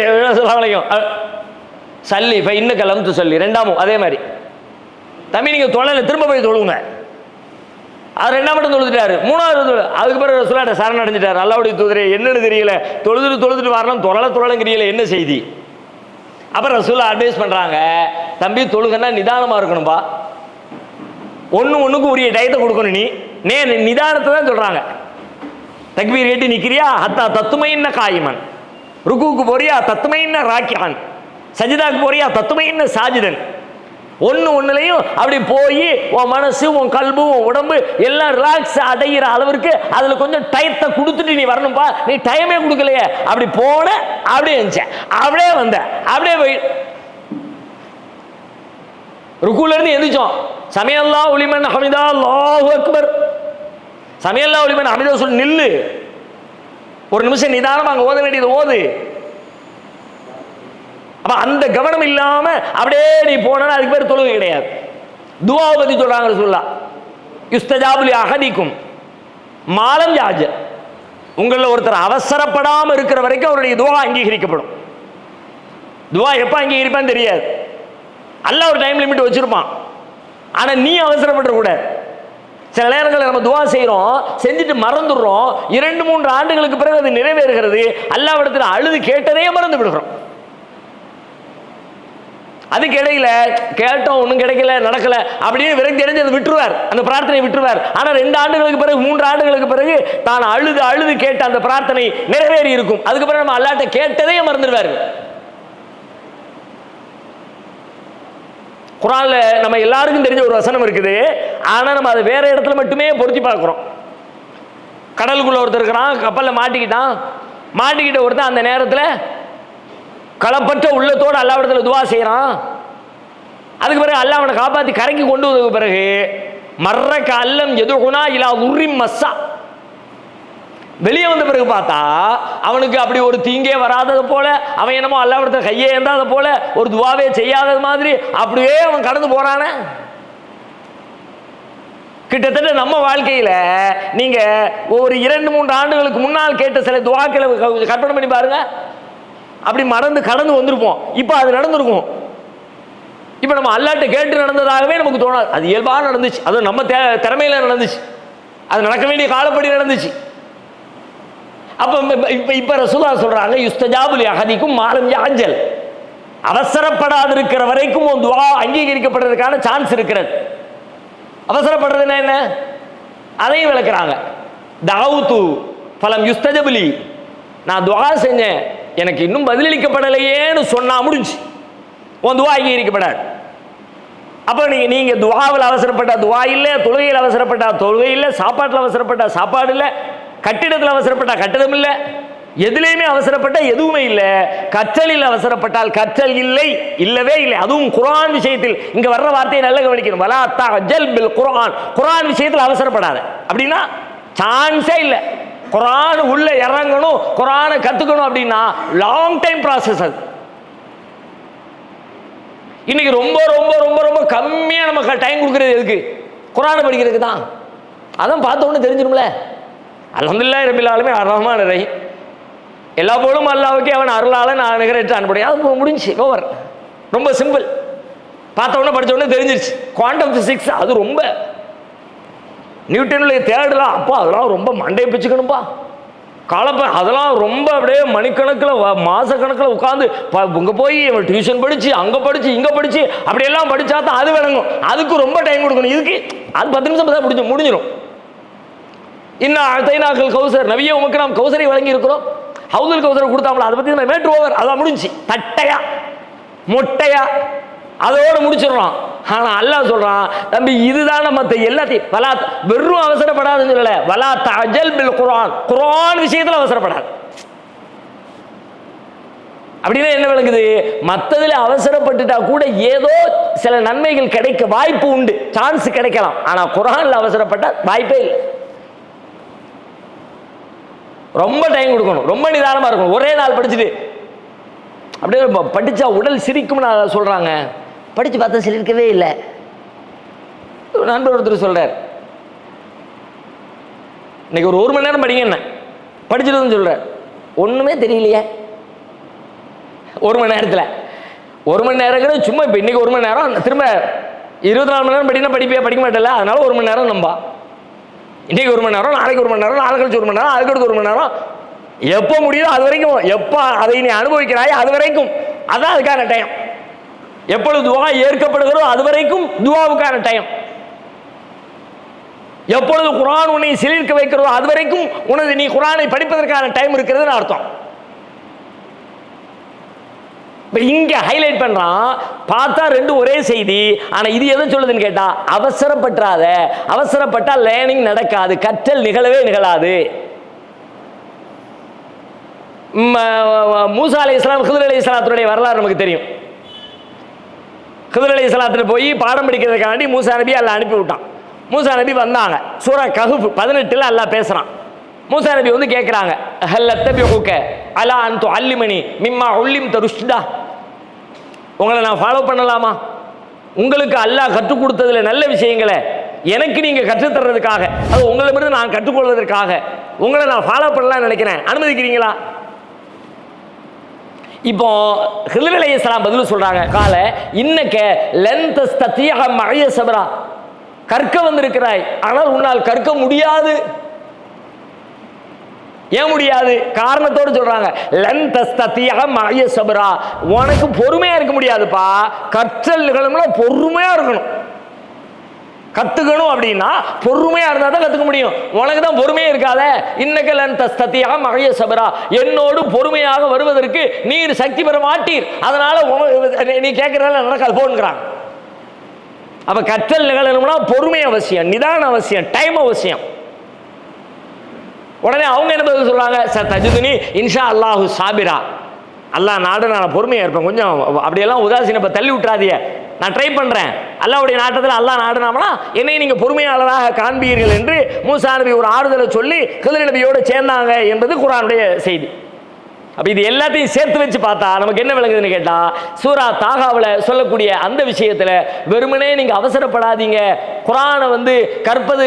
சல்லி ஃப இன்னக லம் துஸல்லி, ரெண்டாமும் அதே மாதிரி, தம்பி நீங்க தொழலை, திரும்ப போய் தொழுவுங்க. அது ரெண்டாம் மட்டும் தொழுதுட்டாரு. மூணாவது அதுக்கு பிறகு ரசூலுல்லாஹ் சரண் அடைஞ்சிட்டாரு. அல்லாஹ்வுடைய தூதரே என்னன்னு தெரியல, தொழுதுட்டு வரலாம், தொழலைங்கிறீங்களே என்ன செய்தி? அப்புறம் ரசூலுல்லாஹ் அட்வைஸ் பண்றாங்க, தம்பி தொழுகன்னா நிதானமா இருக்கணும்பா, ஒண்ணுக்கு உரிய டயத்தை கொடுக்கணும். நீ நிதானத்தை தான் சொல்றாங்க. தக்பீர் கேட்டு நிக்கிறியா, ஹத்தா தத்துமைன்ன காயிமன், ருக்குவுக்கு போறியா தத்துமைன்ன ராக்கியான், சஜிதாக்கு போறியா தத்துமைன்ன சாஜிதன். ஒண்ணுலையும் அப்படி போய் உன் மனசு, உன் கல்பு, உன் உடம்பு எல்லாம் ரிலாக்ஸ் அடைகிற அளவிற்கு அதுல கொஞ்சம் டயத்தை கொடுத்துட்டு நீ வரணும்பா. நீ டைமே கொடுக்கலையே, அப்படி போன, அப்படியே இருந்துச்ச, அப்படியே வந்த, அப்படியே போய் ருக்குல இருந்து எந்திரிச்சோம், சமிஅல்லாஹு லிமன் ஹமிதா, அல்லாஹு அக்பர், சமிஅல்லாஹு லிமன் ஹமிதா சொல்லி நில்லு, ஒரு நிமிஷம் நிதானமா அங்க ஓத வேண்டியது ஓது. அப்ப அந்த கவனம் இல்லாம அப்படியே நீ போனா அதுக்கு பேர் தொழுகை கிடையாது. துஆவை பத்தி சொல்றாங்க ரசூலுல்லாஹ், யுஸ்தஜாபு லி அஹதிக்கும் மாலம் யாஜ, உங்கள ஒருத்தர் அவசரப்படாம இருக்கிற வரைக்கும் அவருடைய துஆ அங்கீகரிக்கப்படும். துஆ எப்ப அங்கீகரிப்பான்னு தெரியாது, அல்லாஹ் ஒரு டைம் லிமிட் வச்சிருப்பான். ஆனா நீ அவசரப்பட கூடாது. சில நேரங்களில் நம்ம துஆ செய்யறோம், செஞ்சுட்டு மறந்துடுறோம், 2-3 ஆண்டுகளுக்கு பிறகு அது நிறைவேறுகிறது, அல்லாஹ்விடத்தில் அழுது கேட்டதே மறந்து விடுகிறோம். அதுக்கு இடையில கேட்டோம், ஒன்றும் கிடைக்கல, நடக்கல அப்படின்னு விரக்தி அடைஞ்சு அதை விட்டுருவார், அந்த பிரார்த்தனை விட்டுருவார். ஆனா 2 ஆண்டுகளுக்கு பிறகு 3 ஆண்டுகளுக்கு பிறகு தான் அழுது கேட்ட அந்த பிரார்த்தனை நிறைவேறி இருக்கும். அதுக்கு பிறகு நம்ம அல்லாஹ்ட்ட கேட்டதே மறந்துடுவார். குர்ஆன்ல நம்ம எல்லாருக்கும் தெரிஞ்ச ஒரு வசனம் இருக்குது. ஆனா நம்ம அதை வேற இடத்துல மட்டுமே பொருத்தி பார்க்கிறோம். கடலுக்குள்ள ஒருத்தர் இருக்கிறான், கப்பல்ல மாட்டிக்கிட்ட ஒருத்தன் அந்த நேரத்தில் களப்பற்ற உள்ளத்தோடு அல்லாஹ்விடத்தில் துஆ செய்யறான். அதுக்கு பிறகு அல்லாஹ் அவனை காப்பாற்றி கரைக்கு கொண்டு வந்த பிறகு மர்ரக அல்லம் எதுகுனா இலா உர்ரிம் மஸ்ஸா, வெளியே வந்த பிறகு பார்த்தா அவனுக்கு அப்படி ஒரு தீங்கே வராதது போல, அவன் என்னமோ அல்லாஹ்விடத்தில் கையே ஏந்தாத போல, ஒரு துவாவே செய்யாதது மாதிரி அப்படியே அவன் கடந்து போறானே. கிட்டத்தட்ட நம்ம வாழ்க்கையில நீங்க ஒரு 2-3 ஆண்டுகளுக்கு முன்னால் கேட்ட சில துவாக்களை கற்பனை பண்ணி பாருங்க. அப்படி மறந்து கடந்து வந்திருப்போம். இப்ப அது நடந்திருக்கும். இப்ப நம்ம அல்லாஹ்ட்ட கேட்டு நடந்ததாகவே நமக்கு தோணாது. அது இயல்பாக நடந்துச்சு, அது நம்ம திறமையில நடந்துச்சு, அது நடக்க வேண்டிய காலப்படி நடந்துச்சு. அப்ப இப்ப ரசூலுல்லாஹ் சொல்றாங்க, யுஸ்தஜாபு லி அஹதிக்கும் மாலம் யாஜல், அவசரப்படாதிருக்கிற வரைக்கும் உன் துஆ அங்கீகரிக்கப்படுறதுக்கான சான்ஸ் இருக்கிறது. அவசரப்படுறதுன்னா என்ன, அதையும் விளக்குறாங்க. தஅவுது ஃபலம் யுஸ்தஜபு லி, நான் துஆ செஞ்சேன் எனக்கு இன்னும் பதிலளிக்கப்படலையேன்னு சொன்னா முடிஞ்சு, உன் துஆ அங்கீகரிக்கப்படாது. அப்போ நீங்க துஆவில் அவசரப்பட்ட துஆ இல்லை, தொழுகையில் அவசரப்பட்ட தொழுகை இல்லை, சாப்பாட்டில் அவசரப்பட்ட சாப்பாடு இல்லை, கட்டிடத்தில் அவசரப்பட்ட கட்டிடம் இல்லை, எதுலையுமே அவசரப்பட்ட எதுவுமே இல்லை. கற்றலில் அவசரப்பட்டால் கற்றல் இல்லை, இல்லவே இல்லை. அதுவும் குர்ஆன் விஷயத்தில் இங்க வர்ற வார்த்தையை நல்லா கவனிக்கணும். வலா தஅஜல் பில் குர்ஆன், குர்ஆன் விஷயத்தில் அவசரப்படாத அப்படின்னா சான்ஸே இல்லை. குர்ஆன் உள்ள இறங்கணும், குர்ஆனை கத்துக்கணும் அப்படின்னா லாங் டைம் ப்ராசஸ். அது இன்னைக்கு ரொம்ப ரொம்ப ரொம்ப ரொம்ப கம்மியா நம்ம டைம் கொடுக்கறது எதுக்கு, குர்ஆனை படிக்கிறதுக்கு தான். அதான் பார்த்த உடனே தெரிஞ்சிடும்ல. அல்ஹம்துலில்லாஹி ரப்பில் ஆலமீன் அர் ரஹ்மானிர் ரஹீம், எல்லா போலும் அல்லாஹ்வுக்கே அவன் அருளாளன் நிகரற்ற அன்புடையவன். அது முடிஞ்சு, ஓவர். ரொம்ப சிம்பிள். பார்த்த உடனே படித்த உடனே தெரிஞ்சிருச்சு. குவாண்டம் பிசிக்ஸ் அது ரொம்ப, நியூட்டனுடைய தேடலாம் அப்பா அதெல்லாம் ரொம்ப மண்டையை பிச்சுக்கணும்பா, அதெல்லாம் ரொம்ப அப்படியே மணிக்கணக்கில் மாசக்கணக்கில் உட்காந்து இங்கே போய் டியூஷன் படித்து அங்கே படித்து இங்கே படித்து அப்படியெல்லாம் படித்தா தான் அது விளங்கும். அதுக்கு ரொம்ப டைம் கொடுக்கணும். இதுக்கு அது 10 நிமிஷம் தான் முடிஞ்சிடும். இன்னும் அத்தைனாக்கள் கௌசர், நபியே உமக்கு நாம் கௌசரை வழங்கி இருக்கிறோம், ஹவுதுல் கௌசரை கொடுத்தாங்களா, அதை பற்றி மேட்ரு ஓவர், அதான் முடிஞ்சு. தட்டையா மொட்டையா அதோட முடிச்சிடறான். ஆனா அல்லாஹ் சொல்றான், தம்பி இதுதான் மற்ற எல்லாத்தையும் வலா, வெறும் அவசரப்படாதுன்னு சொல்லல, வலா தஅஜல் பில் குர்ஆன், குர்ஆன் விஷயத்துல அவசரப்படாது. அப்படின்னா என்ன விளங்குது, மற்றதுல அவசரப்பட்டுட்டா கூட ஏதோ சில நன்மைகள் கிடைக்க வாய்ப்பு உண்டு, சான்ஸ் கிடைக்கலாம். ஆனா குர்ஆன்ல அவசரப்பட்டா வாய்ப்பே இல்லை. ரொம்ப டைம் கொடுக்கணும், ரொம்ப நிதானமா இருக்கணும். ஒரே நாள் படிச்சுட்டு அப்படியே படிச்சா உடல் சிரிக்கும்னு சொல்றாங்க, படிச்சு பார்த்தா சிரிக்கவே இல்லை. நண்பர் ஒருத்தர் சொல்றார், இன்னைக்கு ஒரு 1 மணி நேரம் படிங்க, என்ன படிச்சுட்டு சொல்றார், ஒண்ணுமே தெரியலையே. 1 மணி நேரத்தில் 1 மணி நேரம் சும்மா. இப்போ இன்னைக்கு 1 மணி நேரம், திரும்ப 24 மணி நேரம் படிக்கணும், படிக்க மாட்டேல, அதனால 1 மணி நேரம் நம்பா. இன்னைக்கு 1 மணி நேரம், நாளைக்கு 1 மணி நேரம், நாளை கழிச்சு 1 மணி நேரம், அதுக்கடுத்து 1 மணி நேரம், எப்போ முடியுதோ அது வரைக்கும், எப்போ அதை நீ அனுபவிக்கிறாய் அது வரைக்கும், அதான் அதுக்கான டைம். எப்பொழுது துஆ ஏற்கப்படுகிறதோ அது வரைக்கும் துஆவுக்கான டைம். எப்பொழுது குர்ஆன் உன்னை சிலிர்க்க வைக்கிறதோ அது வரைக்கும் உனது நீ குர்ஆனை படிப்பதற்கான டைம் இருக்கிறதுன்னு அர்த்தம். இங்க ஹைலைட் பண்றான், பார்த்தா 2 ஒரே செய்தி. ஆனா இது எதை சொல்லுதுன்னு கேட்டா, அவசரப்பட்டாத, அவசரப்பட்டா லேர்னிங் நடக்காது, கற்றல் நிகழவே நிகழாது. மூசா அலைஹிஸ்ஸலாம் ஹித்ர் அலைஹிஸ்ஸலாத்துடைய வரலாறு நமக்கு தெரியும். ஹித்ர் அலைஹிஸ்ஸலாத்துல போய் பாடம் படிக்கிறதுக்காண்டி மூசா நபி அல்லாஹ் அனுப்பி விட்டான். மூசா நபி வந்தாங்க. சூரா கஹஃப் 18 அல்லாஹ் பேசுறான். மூசா நபி வந்து கேட்குறாங்க, ஹல் அத்தபிஉக அலா அன் துஅல்லிமனி மிம்மா உல்லிம்த ருஷ்தா, உங்களை நான் ஃபாலோ பண்ணலாமா, உங்களுக்கு அல்லாஹ் கற்றுக் கொடுத்ததுல நல்ல விஷயங்களை எனக்கு நீங்க கற்றுத்தர்றதுக்காக, அது உங்களிடமிருந்து நான் கற்றுக்கொள்வதற்காக உங்களை நான் ஃபாலோ பண்ணலாம்னு நினைக்கிறேன், அனுமதிக்கிறீங்களா? இப்போ ஹித்ர் அலைஹிஸ்ஸலாம் பதில் சொல்றாங்க, கால இன்னக லன் தஸ்ததிஅ மஅய சப்ரா, கற்க வந்திருக்கிறாய் ஆனால் உன்னால் கற்க முடியாது. ஏன் முடியாது? காரணத்தோடு சொல்றாங்க, லன் தஸ்ததிஅ மஅய சப்ரா, உனக்கு பொறுமையா இருக்க முடியாதுப்பா. கற்றல் நிகழும்னா பொறுமையா இருக்கணும். கத்துக்கணும் அப்படின்னா பொறுமையா இருந்தா தான் கத்துக்க முடியும். உனக்கு தான் பொறுமையே இருக்காத. இன்னக லன் தஸ்ததிஅ மஅய சப்ரா, என்னோடு பொறுமையாக வருவதற்கு நீர் சக்தி பெற மாட்டீர், அதனால நீ கேட்கறதால நடக்காது போன்றாங்க. அப்ப கற்றல் நிகழணும்னா பொறுமை அவசியம், நிதானம் அவசியம், டைம் அவசியம். உடனே அவங்க என்ன பதில் சொல்றாங்க? தஜுதுனி இன்ஷா அல்லாஹு சாபிரா, அல்லாஹ் நாடு நான் பொறுமையாக இருப்பேன், கொஞ்சம் அப்படியெல்லாம் உதாசீனப்ப தள்ளி விட்டுறாதீங்க, நான் ட்ரை பண்ணுறேன், அல்லாஹ்வுடைய நாட்டத்தில் அல்லாஹ் நாடுனாமனா என்னை நீங்கள் பொறுமையாளராக காண்பீர்கள் என்று மூசா நபி ஒரு ஆறுதலை சொல்லி கிதர் நபியோடு சேர்ந்தாங்க என்பது குர்ஆனுடைய செய்தி. அப்போ இது எல்லாத்தையும் சேர்த்து வச்சு பார்த்தா நமக்கு என்ன விளங்குதுன்னு கேட்டால், சூரா தாகாவில் சொல்லக்கூடிய அந்த விஷயத்தில் வெறுமனே நீங்கள் அவசரப்படாதீங்க, குர்ஆனை கற்பது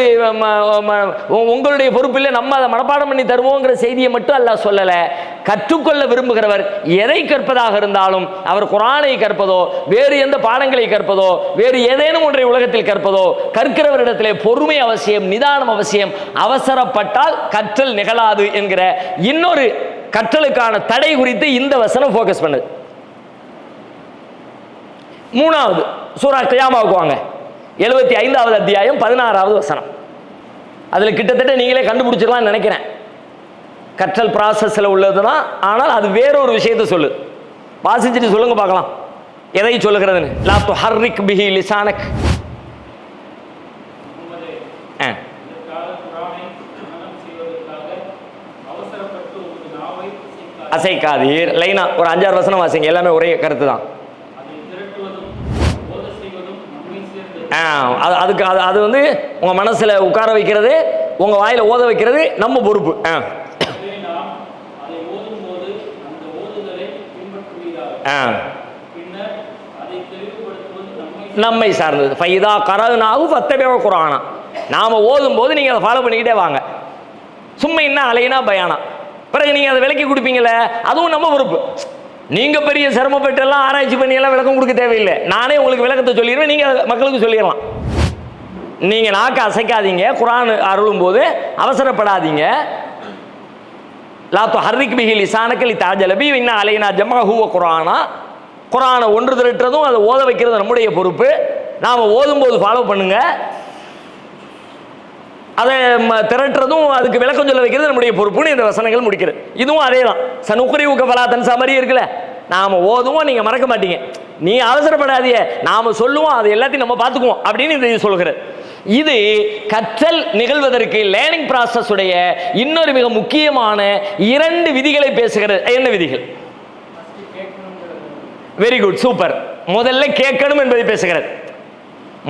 உங்களுடைய பொறுப்பில், நம்ம அதை மனப்பாடம் பண்ணி தருவோங்கிற செய்தியை மட்டும் அல்லாஹ் சொல்லலை. கற்றுக்கொள்ள விரும்புகிறவர் எதை கற்பதாக இருந்தாலும் அவர் குர்ஆனை கற்பதோ வேறு எந்த பாடங்களை கற்பதோ வேறு ஏதேனும் ஒன்றை உலகத்தில் கற்பதோ கற்கிறவரிடத்திலே பொறுமை அவசியம், நிதானம் அவசியம். அவசரப்பட்டால் கற்றல் நிகழாது என்கிற இன்னொரு கற்றலுக்கான தடை குறித்து இந்த வசனம் ஃபோக்கஸ் பண்ணுது. மூணாவது சூரா கியாமாவுக்கு வாங்க, 75வது அத்தியாயம் 16வது வசனம். அதில் கிட்டத்தட்ட நீங்களே கண்டுபிடிச்சிடலாம்னு நினைக்கிறேன். கற்றல் ப்ராசஸில் உள்ளது தான், ஆனால் அது வேறொரு விஷயத்தை சொல்லுது. வாசிச்சுட்டு சொல்லுங்க பார்க்கலாம் எதை சொல்லுகிறதுன்னு. லா துஹர்ரிக் பிஹி லிசானக். அசைக்காதீர். லைனா ஒரு 5-6 வசனம் வாசிங்க, எல்லாமே ஒரே கருத்து தான். அதுக்கு அது உங்க மனசுல உட்கார வைக்கிறது, உங்க வாயில ஓத வைக்கிறது நம்ம பொறுப்பு. நம்மை சார்ந்தது. ஃபைதா கரனாகு ஃபத்தபிஉ குர்ஆனா. நாம ஓதும் போது நீங்க அதை ஃபாலோ பண்ணிக்கிட்டே வாங்க. சும்மா என்ன அலைனா பயானா, பிறகு நீங்கள் அதை விளக்கி கொடுப்பீங்களே, அதுவும் நம்ம பொறுப்பு. நீங்கள் பெரிய சிரமப்பட்டு எல்லாம் ஆராய்ச்சி பண்ணி எல்லாம் விளக்கம் கொடுக்க தேவையில்லை. நானே உங்களுக்கு விளக்கத்தை சொல்லிடுவேன், நீங்கள் மக்களுக்கு சொல்லிடலாம். நீங்கள் நாக்கு அசைக்காதீங்க, குர்ஆன் அருளும் போது அவசரப்படாதீங்க. லா துஹர்ரிக் பிஹி லிசானக லிதஅஜல பிஹி இன்னா அலைனா ஜம்அஹு வ குர்ஆனா. குர்ஆனை ஒன்று திரட்டுறதும் அதை ஓத வைக்கிறது நம்முடைய பொறுப்பு. நாம் ஓதும்போது ஃபாலோ பண்ணுங்க, அதை திரட்டுறதும் அதுக்கு விளக்கம் சொல்ல வைக்கிறது நம்முடைய பொறுப்புன்னு இந்த வசனங்கள் முடிக்கிறது. இதுவும் அதே தான். சனுக்குரிவுக்க பலா தன்சா மாதிரி இருக்குல்ல, நாம் ஓதுவோம், நீங்கள் மறக்க மாட்டீங்க, நீ அவசரப்படாதீங்க, நாம் சொல்லுவோம், அது எல்லாத்தையும் நம்ம பார்த்துக்குவோம் அப்படின்னு இது சொல்கிறது. இது கற்றல் நிகழ்வதற்கு லேர்னிங் ப்ராசஸ் உடைய இன்னொரு மிக முக்கியமான 2 விதிகளை பேசுகிறது. என்ன விதிகள்? Very good, super. முதல்ல கேட்கணும் என்பதை பேசுகிறது.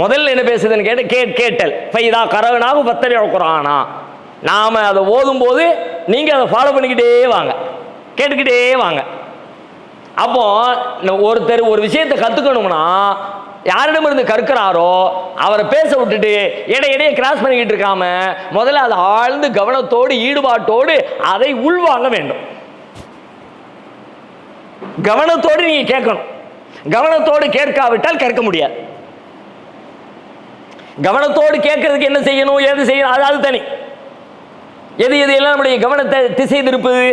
முதல்ல என்ன பேசுதுன்னு கேட்டல். ஃபைதா கரனாகு ஃபத்தபிஉ குர்ஆனா. நாம அதை ஓதும் போது நீங்க அதை ஃபாலோ பண்ணிக்கிட்டே வாங்க, கேட்டுக்கிட்டே வாங்க. அப்போ ஒருத்தர் ஒரு விஷயத்தை கத்துக்கணும்னா யாரிடமிருந்து கற்கிறாரோ அவரை பேச விட்டுட்டு இடையிடையே கிராஸ் பண்ணிக்கிட்டு இருக்காம முதல்ல அதை ஆழ்ந்து கவனத்தோடு ஈடுபாட்டோடு அதை உள்வாங்க வேண்டும். கவனத்தோடு நீங்க கேட்கணும். கவனத்தோடு கேட்காவிட்டால் கற்க முடியாது. கவனத்தோடு கேட்கறதுக்கு என்ன செய்யணும், ஏது செய்யணும், அது தனி. எது எல்லாம் நம்முடைய கவனத்தை திசை திருப்புது,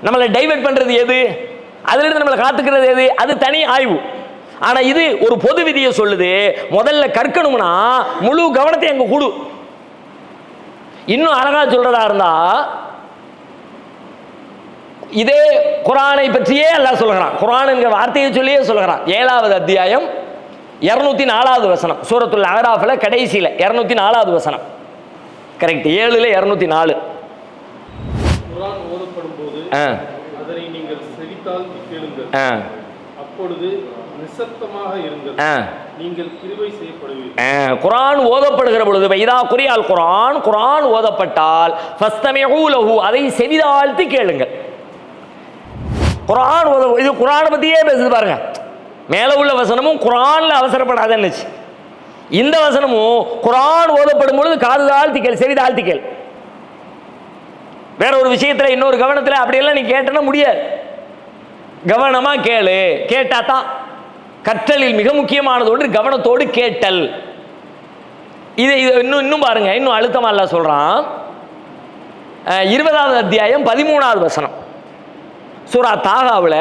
நம்மளை டைவர்ட் பண்றது எது, அதிலிருந்து நம்மளை காத்துக்கிறது எது, அது தனி ஆய்வு. ஆனா இது ஒரு பொது விதியை சொல்லுது. முதல்ல கற்கணும்னா முழு கவனத்தை அங்க கொடு. இன்னும் அழகா சொல்றதா இருந்தா இதே குர்ஆனை பற்றியே அல்லாஹ் சொல்கிறான். குர்ஆன் என்கிற வார்த்தையை சொல்லியே சொல்கிறான். 7வது அத்தியாயம் 204வது வசனம், சூரத்துல் அஹ்ராஃப்ல கடைசியில 204வது வசனம். கரெக்ட், 7ல 204. குர்ஆன் ஓதப்படும் போது அதனை நீங்கள் செவித்தால் கேளுங்கள், அப்பொழுது நிசப்தமாக இருங்கள், நீங்கள் கிருபை செய்யப்படுவீர்கள். குர்ஆன் ஓதப்படுகிற பொழுது வைதா குரியால் குர்ஆன், குர்ஆன் ஓதப்பட்டால் ஃபஸ்தமிஉ லஹு, அதை செவிதாழ்த்தி கேளுங்கள். குர்ஆன் ஓத, இது குர்ஆனை பத்தியே பேசுது பாருங்க. மேல உள்ள வசனமும் குர்ஆன்ல அவசரப்படாதன்னு, இந்த வசனமும் குர்ஆன் ஓதப்படும் பொழுது காது தாழ்த்தி கேள், செவி தாழ்த்தி கேள். வேற ஒரு விஷயத்துல இன்னொரு கவனத்துல அப்படியெல்லாம் நீ கேட்டனா முடியாது. கவனமா கேளு. கேட்டா தான் கற்றலில் மிக முக்கியமானது ஒன்று கவனத்தோடு கேட்டல். இதை இன்னும் பாருங்க, இன்னும் அழுத்தமா அல்லாஹ் சொல்றான். 20வது அத்தியாயம் 13வது வசனம், சூரா தாகாவில்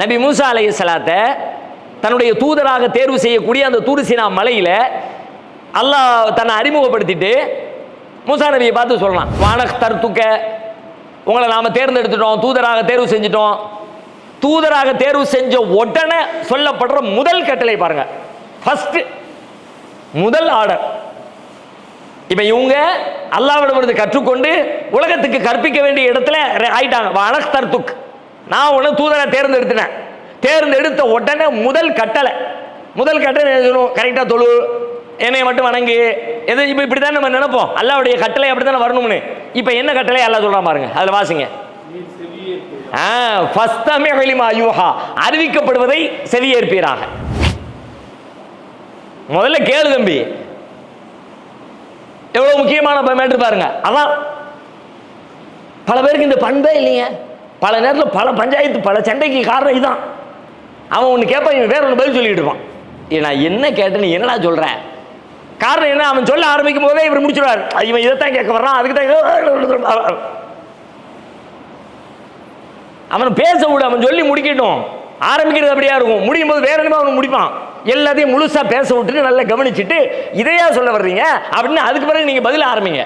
நபி மூசா அலைஹிஸ்ஸலாத்தை தன்னுடைய தூதராக தேர்வு செய்யக்கூடிய அந்த தூர் சீனா மலையில் அல்லாஹ் தன்னை அறிமுகப்படுத்திட்டு மூசா நபியை பார்த்து சொல்லலாம், வானக் தர்த்துக்க, உங்களை நாம் தேர்ந்தெடுத்துட்டோம், தூதராக தேர்வு செஞ்சிட்டோம். தூதராக தேர்வு செஞ்ச உடனே சொல்லப்படுற முதல் கட்டளை பாருங்க. ஃபர்ஸ்ட் முதல் ஆர்டர். இப்ப இவங்க அல்லாஹ்விடமிருந்து கற்றுக்கொண்டு உலகத்துக்கு கற்பிக்க வேண்டிய இடத்துல ஆயிட்டாங்க. வனக்தர்துக், நான் உன்னை தூதரை தேர்ந்தெடுத்தேன். தேர்ந்தெடுத்த உடனே முதல் கட்டளை கரெக்டா தொழு, என்னை மட்டும் வணங்கு. எது இப்ப இப்படிதான் நம்ம நினைப்போம், அல்லாஹ்வுடைய கட்டளை அப்படித்தானே வரணும்னு. இப்ப என்ன கட்டளை அல்லாஹ் சொல்றான் பாருங்க, அதுல வாசிங்க. அறிவிக்கப்படுவதை செவியேற்பீராக. முதல்ல கேளு தம்பி, எவ்வளவு முக்கியமான மேட்ரு பாருங்க. அதான் பல பேருக்கு இந்த பண்பே இல்லைங்க. பல நேரத்தில் பல பஞ்சாயத்து பல சண்டைக்கு காரணம் இதுதான். அவன் ஒன்று கேட்பான், இவன் வேற ஒன்று பதில் சொல்லிட்டு இருப்பான். நான் என்ன கேட்டேன், நீ என்னடா சொல்ற? காரணம் என்ன? அவன் சொல்ல ஆரம்பிக்கும் போதே இவர் முடிச்சுடுவார். இவன் இதைத்தான் கேட்க வர்றான், அதுக்கு தான் அவன் பேச விடு, அவன் சொல்லி முடிக்கட்டும். ஆரம்பிக்கிறது அப்படியா இருக்கும், முடியும் போது வேற என்னமா அவன் முடிப்பான். எல்லாத்தையும் முழுசா பேச விட்டுட்டு நல்லா கவனிச்சுட்டு இதையா சொல்ல வர்றீங்க அப்படின்னு அதுக்கு பிறகு நீங்க பதில் ஆரம்பிங்க.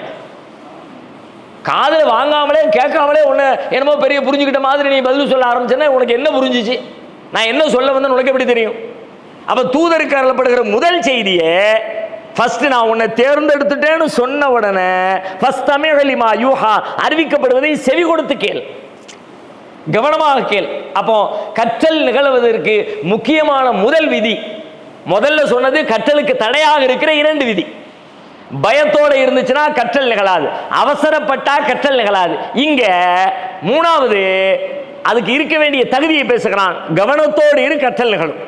காதில் வாங்காமலே கேட்காமலே உன்னை என்னமோ பெரிய புரிஞ்சுக்கிட்ட மாதிரி நீ பதில் சொல்ல ஆரம்பிச்சேன்னா உனக்கு என்ன புரிஞ்சிச்சு? நான் என்ன சொல்ல வந்தேன்னு உனக்கு எப்படி தெரியும்? அப்ப தூதருக்கு அருளப்படுகிற முதல் செய்தியே ஃபர்ஸ்ட், நான் உன்னை தேர்ந்தெடுத்துட்டேன்னு சொன்ன உடனே ஃபர்ஸ்ட் தமிழலிமா யூஹா, அறிவிக்கப்படுவதை செவி கொடுத்து கேள், கவனமாக கேள். அப்போ கற்றல் நிகழ்வதற்கு முக்கியமான முதல் விதி, முதல்ல சொன்னது கற்றலுக்கு தடையாக இருக்கிற 2 விதி. பயத்தோட இருந்துச்சுன்னா கற்றல் நிகழாது, அவசரப்பட்டா கற்றல் நிகழாது. இங்க 3வது அதுக்கு இருக்க வேண்டிய தகுதியை பேசுகிறான், கவனத்தோடு இரு கற்றல் நிகழும்.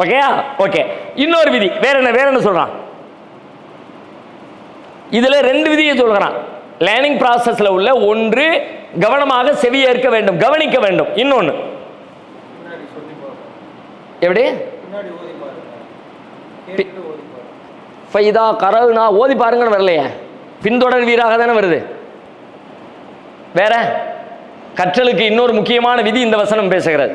ஓகேயா? ஓகே. இன்னொரு விதி வேற என்ன சொல்றான்? இதுல 2 விதியை சொல்கிறான். லேர்னிங் ப்ராசஸ்ல உள்ள ஒன்று கவனமாக செவியேற்க வேண்டும், கவனிக்க வேண்டும். இன்னொன்னு எப்படி? ஃபைதா கரவுனா ஓதி பாருங்கன்னு வரலையே, பின்தொடர் வீராக தானே வருது. வேற கற்றலுக்கு இன்னொரு முக்கியமான விதி இந்த வசனம் பேசுகிறது.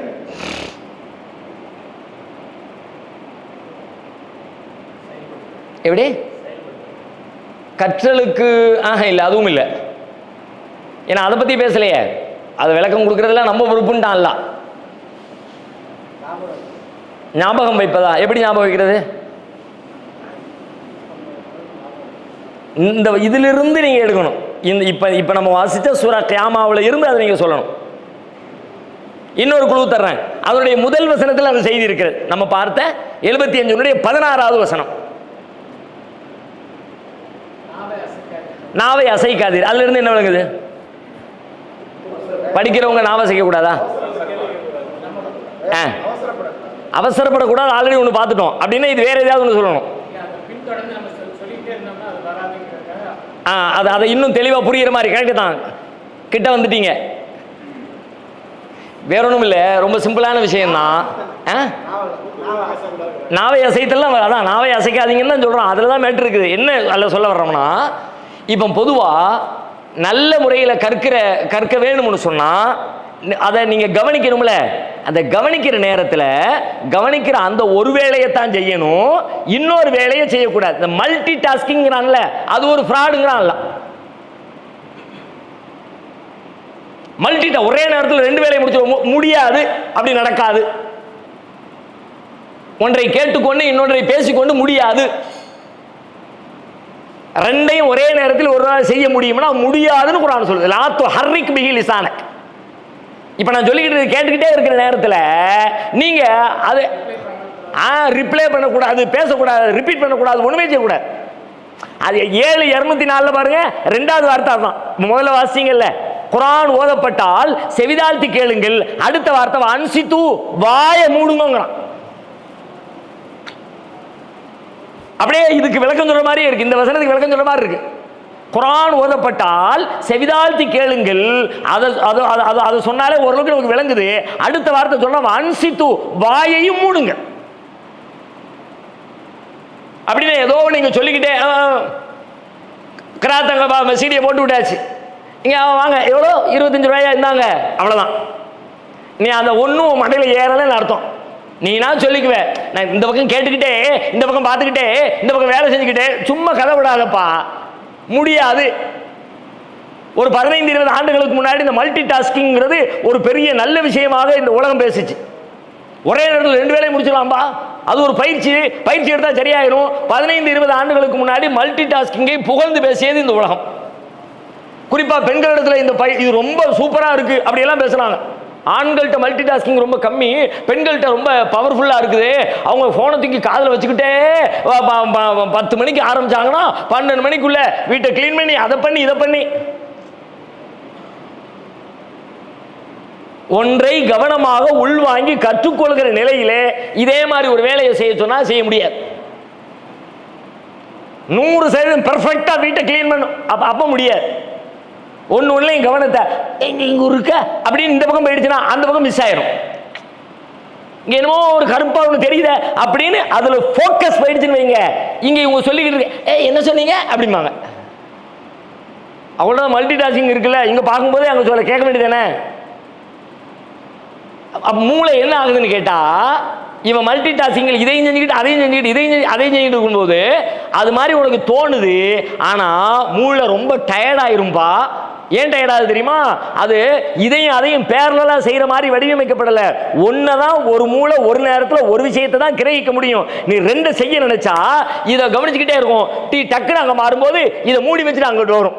எப்படி? கற்றலுக்கு இல்லை, அதுவும் இல்லை. ஏன்னா அதை பத்தி பேசலையே, அதை விளக்கம் கொடுக்கறதுல நம்ம பொறுப்புன்ட்டான்ல. ஞாபகம் வைப்பதா? எப்படி ஞாபகம் வைக்கிறது? இந்த இதிலிருந்து நீங்க எடுக்கணும். இப்ப நம்ம வாசிச்ச சூரா கியாமாவுல இருந்து அதை நீங்க சொல்லணும். இன்னொரு குழு தர்றேன், அதனுடைய முதல் வசனத்தில் அந்த செய்தி இருக்கிறது. நம்ம பார்த்த 75 16வது வசனம், நாவை அசைக்காதீர். அதுல இருந்து என்ன விளங்குது? படிக்கிறவங்க நாவை அசைக்க கூடாதா? அவசரப்படக்கூடாது. ஆல்ரெடி ஒன்று பார்த்துட்டோம் அப்படின்னா இது வேற ஏதாவது ஒன்று சொல்லணும். அதை இன்னும் தெளிவாக புரியுற மாதிரி கரெக்டு தான். கிட்ட வந்துட்டீங்க. வேற ஒன்றும் இல்லை, ரொம்ப சிம்பிளான விஷயம்தான். நாவை அசைத்தெல்லாம் அதான், நாவை அசைக்காதீங்கன்னு தான் சொல்கிறோம். அதில் தான் மேட்ரு இருக்குது. என்ன அதில் சொல்ல வர்றோம்னா, இப்போ பொதுவாக நல்ல முறையில் கற்க வேணும்னு சொன்னால் அதை நீங்கள் கவனிக்கணும்ல. அந்த கவனிக்கிற நேரத்தில் கவனிக்கிற அந்த ஒரு வேலையை தான் செய்யணும், இன்னொரு வேலையை செய்யக்கூடாது. இந்த மல்டி டாஸ்கிங்கிறான்ல, அது ஒரு ஃப்ராடுங்கிறான்ல. ஒரே நேரத்தில் 2 வேலையை முடிச்சு முடியாது, அப்படி நடக்காது. ஒன்றை கேட்டுக்கொண்டு இன்னொன்றை பேசிக்கொண்டு முடியாது. 2ஐயும் ஒரே நேரத்தில் ஒரு நாள் செய்ய முடியும்னா முடியாதுன்னு குர்ஆன் சொல்லுது. லா துஹர்ரிக் பிஹி லிசானக். இப்ப நான் சொல்லிக்கிட்டு கேட்டுக்கிட்டே இருக்கிற நேரத்தில் நீங்க அது ரிப்ளை பண்ணக்கூடாது, பேசக்கூடாது, ரிப்பீட் பண்ணக்கூடாது, ஒண்ணுமே செய்யக்கூடாது. அது 7:204 பாருங்க, 2வது வார்த்தை தான். முதல்ல வாசிங்கல்ல, குர்ஆன் ஓதப்பட்டால் செவிதாழ்த்தி கேளுங்கள். அடுத்த வார்த்தை அன்சித்து, வாயை மூடுங்கிறான். அப்படியே இதுக்கு விளக்கம் சொல்ற மாதிரியே இருக்கு, இந்த வசனத்துக்கு விளக்கம் சொல்ற மாதிரி இருக்கு. குர்ஆன் ஓதப்பட்டால் செவிதாழ்த்தி கேளுங்கள், அதை சொன்னாலே ஓரளவுக்கு நமக்கு விளங்குது. அடுத்த வார்த்தை சொன்னா அன்சித்து, வாயையும் மூடுங்க. அப்படின்னு ஏதோ நீங்க சொல்லிக்கிட்டே கிராத்தங்க சீடியை போட்டு விட்டாச்சு, இங்க வாங்க எவ்வளோ 25 ரூபாயா இருந்தாங்க, அவ்வளோதான். நீ அந்த ஒன்றும் மண்டையில் ஏறலைன்னு அர்த்தம். நீ நான் சொல்லிக்குவேன், நான் இந்த பக்கம் கேட்டுக்கிட்டே இந்த பக்கம் பார்த்துக்கிட்டே இந்த பக்கம் வேலை செஞ்சுக்கிட்டே சும்மா கதை விடாதப்பா, முடியாது. ஒரு 15-20 ஆண்டுகளுக்கு முன்னாடி இந்த மல்டி டாஸ்கிங்கிறது ஒரு பெரிய நல்ல விஷயமாக இந்த உலகம் பேசிச்சு. ஒரே நேரத்தில் 2 வேலையை முடிச்சிடலாம்பா, அது ஒரு பயிற்சி எடுத்தா சரியாயிரும். 15-20 ஆண்டுகளுக்கு முன்னாடி மல்டி டாஸ்கிங்கை புகழ்ந்து பேசியது இந்த உலகம். குறிப்பா பெண்களிடத்துல இது ரொம்ப சூப்பரா இருக்கு அப்படியெல்லாம் பேசுறாங்க. ஆண்கள்கிட்ட மல்டி டாஸ்கிங் ரொம்ப கம்மி, பெண்கள்கிட்ட ரொம்ப பவர்ஃபுல்லா இருக்குது. அவங்க போனை தூக்கி காதில் வச்சுக்கிட்டே 10 மணிக்கு ஆரம்பிச்சாங்கன்னா 12 மணிக்குள்ள வீட்டை கிளீன் பண்ணி அதை பண்ணி இதை பண்ணி. ஒன்றை கவனமாக உள்வாங்கி கற்றுக்கொள்கிற நிலையிலே இதே மாதிரி ஒரு வேலையை செய்ய சொன்னா செய்ய முடியாது. 100% பெர்ஃபெக்டா வீட்டை கிளீன் பண்ணும், அப்ப முடியாது. ஒன்னும் கவனத்தை இங்க இருக்க அப்படின்னு இந்த பக்கம் போயிடுச்சுன்னா அந்த பக்கம் மிஸ் ஆயிரும். இங்க என்னமோ ஒரு கருப்பா ஒண்ணு தெரியுத அப்படின்னு அதுல போக்கஸ் போயிடுச்சுன்னு வைங்க, இங்க இவங்க சொல்லிக்கிட்டு இருக்க என்ன சொன்னீங்க அப்படிம்பாங்க. அவ்வளவுதான் மல்டி டாஸ்கிங் இருக்குல்ல. இங்க பார்க்கும்போதே அங்க சொல்ல கேட்க வேண்டியதானே. மூளை என்ன ஆகுதுன்னு கேட்டா, இவன் மல்டி டாஸ்கிங் இதையும் செஞ்சுக்கிட்டு அதையும் செஞ்சுக்கிட்டு அதையும் செஞ்சுட்டு இருக்கும்போது அது மாதிரி உனக்கு தோணுது. ஆனா மூளை ரொம்ப டயர்டாயிரும்பா. ஏன் டயர்டாகுது தெரியுமா? அது இதையும் அதையும் பேரலா செய்யற மாதிரி வடிவமைக்கப்படல. ஒன்னதான் ஒரு மூளை ஒரு நேரத்துல ஒரு விஷயத்தை தான் கிரகிக்க முடியும். நீ ரெண்டு செய்ய நினைச்சா இதை கவனிச்சுக்கிட்டே இருக்கும். டக்குன்னு அங்க மாறும்போது இதை மூடி வச்சுட்டு அங்கிட்டு வரும்,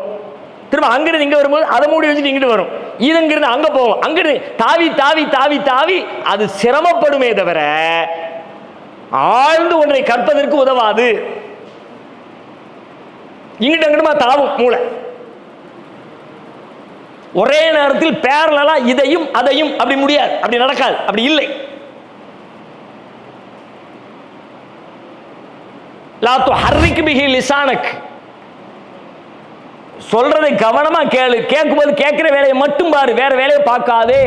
திரும்ப அங்கிருந்து இங்க வரும்போது அதை மூடி வச்சுட்டு இங்கிட்டு வரும், இதுங்கிறது அங்க போகும், அங்கிருந்து தாவி தாவி தாவி தாவி அது சிரமப்படுமே தவிர ஆழ்ந்து ஒன்றை கற்பதற்கு உதவாது. இங்கிட்ட அங்கிட்டுமா தாவும் மூளை. ஒரே நேரத்தில் பேரலா இதையும் அதையும் அப்படி முடியாது, அப்படி நடக்காது, அப்படி இல்லை. லா துஹர்ரிக் பிஹி லிசானக், சொல்றதை கவனமா கேளு, கேட்கும்போது கேட்கிற வேலையை மட்டும் பாரு, வேற வேலையை பார்க்காதே.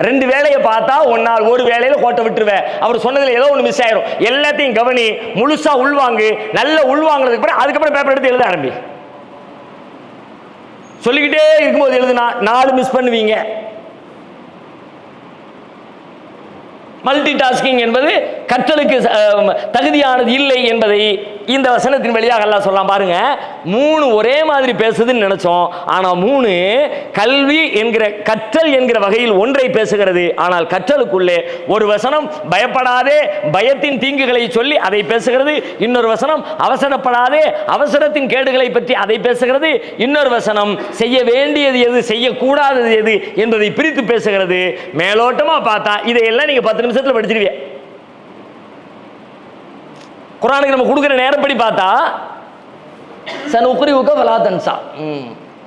ரெண்டு வேலையை பார்த்தா ஒன்னால் ஒரு வேலையில கோட்டை விட்டுருவேன். அவர் சொன்னதுல ஏதோ ஒன்று மிஸ் ஆயிரும். எல்லாத்தையும் கவனி, முழுசா உள்வாங்கு. நல்ல உள்வாங்கினதுக்கு அப்புறம் அதுக்கப்புறம் பேப்பர் எடுத்து எழுத ஆரம்பி. சொல்லிக்கிட்டே இருக்கும்போது எழுதுனா 4 மிஸ் பண்ணுவீங்க. மல்டி டாஸ்கிங் என்பது கற்றலுக்கு தகுதியானது இல்லை என்பதை இந்த வசனத்தின் வழியாக எல்லாம் சொல்லலாம். பாருங்க, 3 ஒரே மாதிரி பேசுதுன்னு நினைச்சோம். ஆனா 3 கல்வி என்கிற கற்றல் என்கிற வகையில் ஒன்றை பேசுகிறது. ஆனால் கற்றலுக்குள்ளே ஒரு வசனம் பயப்படாதே, பயத்தின் தீங்குகளை சொல்லி அதை பேசுகிறது. இன்னொரு வசனம் அவசரப்படாதே, அவசரத்தின் கேடுகளை பற்றி அதை பேசுகிறது. இன்னொரு வசனம் செய்ய வேண்டியது எது செய்யக்கூடாதது எது என்பதை பிரித்து பேசுகிறது. மேலோட்டமா பார்த்தா இதையெல்லாம் நீங்க 10 நிமிஷத்துல படிச்சிருவீங்க. குர்ஆனுக்கு நம்ம கொடுக்கிற நேரப்படி பார்த்தா சனுக்ரிஉக ஃபலா தன்ஸா,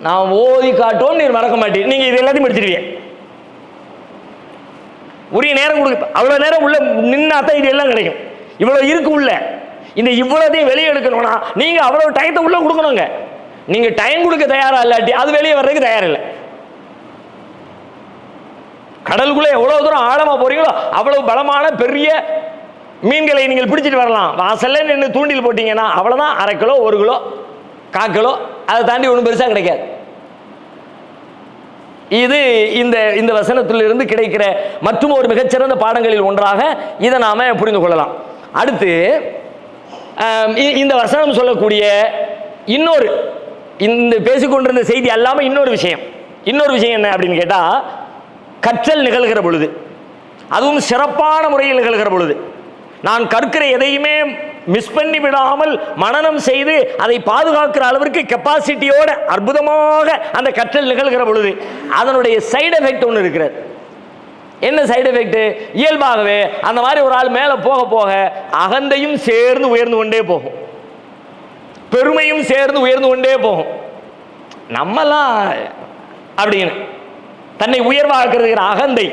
நான் ஓதி காட்டுவோம் நீர் மறக்க மாட்டீங்க. நீங்க இது எல்லாத்தையும் படிச்சிருவீங்க. உரிய நேரம் கொடுக்க, அவ்வளவு நேரம் உள்ள நின்னாதான் இது எல்லாம் கிடைக்கும். இவ்வளவு இருக்கு உள்ள, இந்த இவ்வளத்தையும் வெளியே எடுக்கணும்னா நீங்க அவ்வளவு டைத்தை உள்ள கொடுக்கணுங்க. நீங்க டைம் கொடுக்க தயாரா இல்லாட்டி அது வெளியே வர்றதுக்கு தயார் இல்லை. கடலுக்குள்ள எவ்வளவு தூரம் ஆழமா போறீங்களோ அவ்வளவு பலமான பெரிய மீன்களை நீங்கள் பிடிச்சிட்டு வரலாம். வாசல்ல நின்று தூண்டில் போட்டீங்கன்னா அவ்வளவுதான், 1/2 கிலோ 1 கிலோ 1/4 கிலோ, அதை தாண்டி ஒன்றும் பெருசா கிடைக்காது. இது இந்த வசனத்திலிருந்து கிடைக்கிற மற்றும் ஒரு மிகச்சிறந்த பாடங்களில் ஒன்றாக இதை நாம புரிந்து கொள்ளலாம். அடுத்து இந்த வசனம் சொல்லக்கூடிய இன்னொரு, இந்த பேசிக்கொண்டிருந்த செய்தி அல்லாம இன்னொரு விஷயம் என்ன அப்படின்னு கேட்டா, கற்றல் நிகழ்கிற பொழுது, அதுவும் சிறப்பான முறையில் நிகழ்கிற பொழுது, நான் கற்கிற எதையுமே மிஸ் பண்ணி விடாமல் மனனம் செய்து அதை பாதுகாக்கிற அளவிற்கு கெப்பாசிட்டியோட அற்புதமாக அந்த கற்றல் நிகழ்கிற பொழுது அதனுடைய சைடு எஃபெக்ட் ஒன்று இருக்கிறது. என்ன சைடு எஃபெக்ட்? இயல்பாகவே அந்த மாதிரி ஒரு ஆள் மேலே போக போக அகந்தையும் சேர்ந்து உயர்ந்து கொண்டே போகும், பெருமையும் சேர்ந்து உயர்ந்து கொண்டே போகும். நம்மலாம் அப்படின்னு தன்னை உயர்வாக்குறது அகந்தை.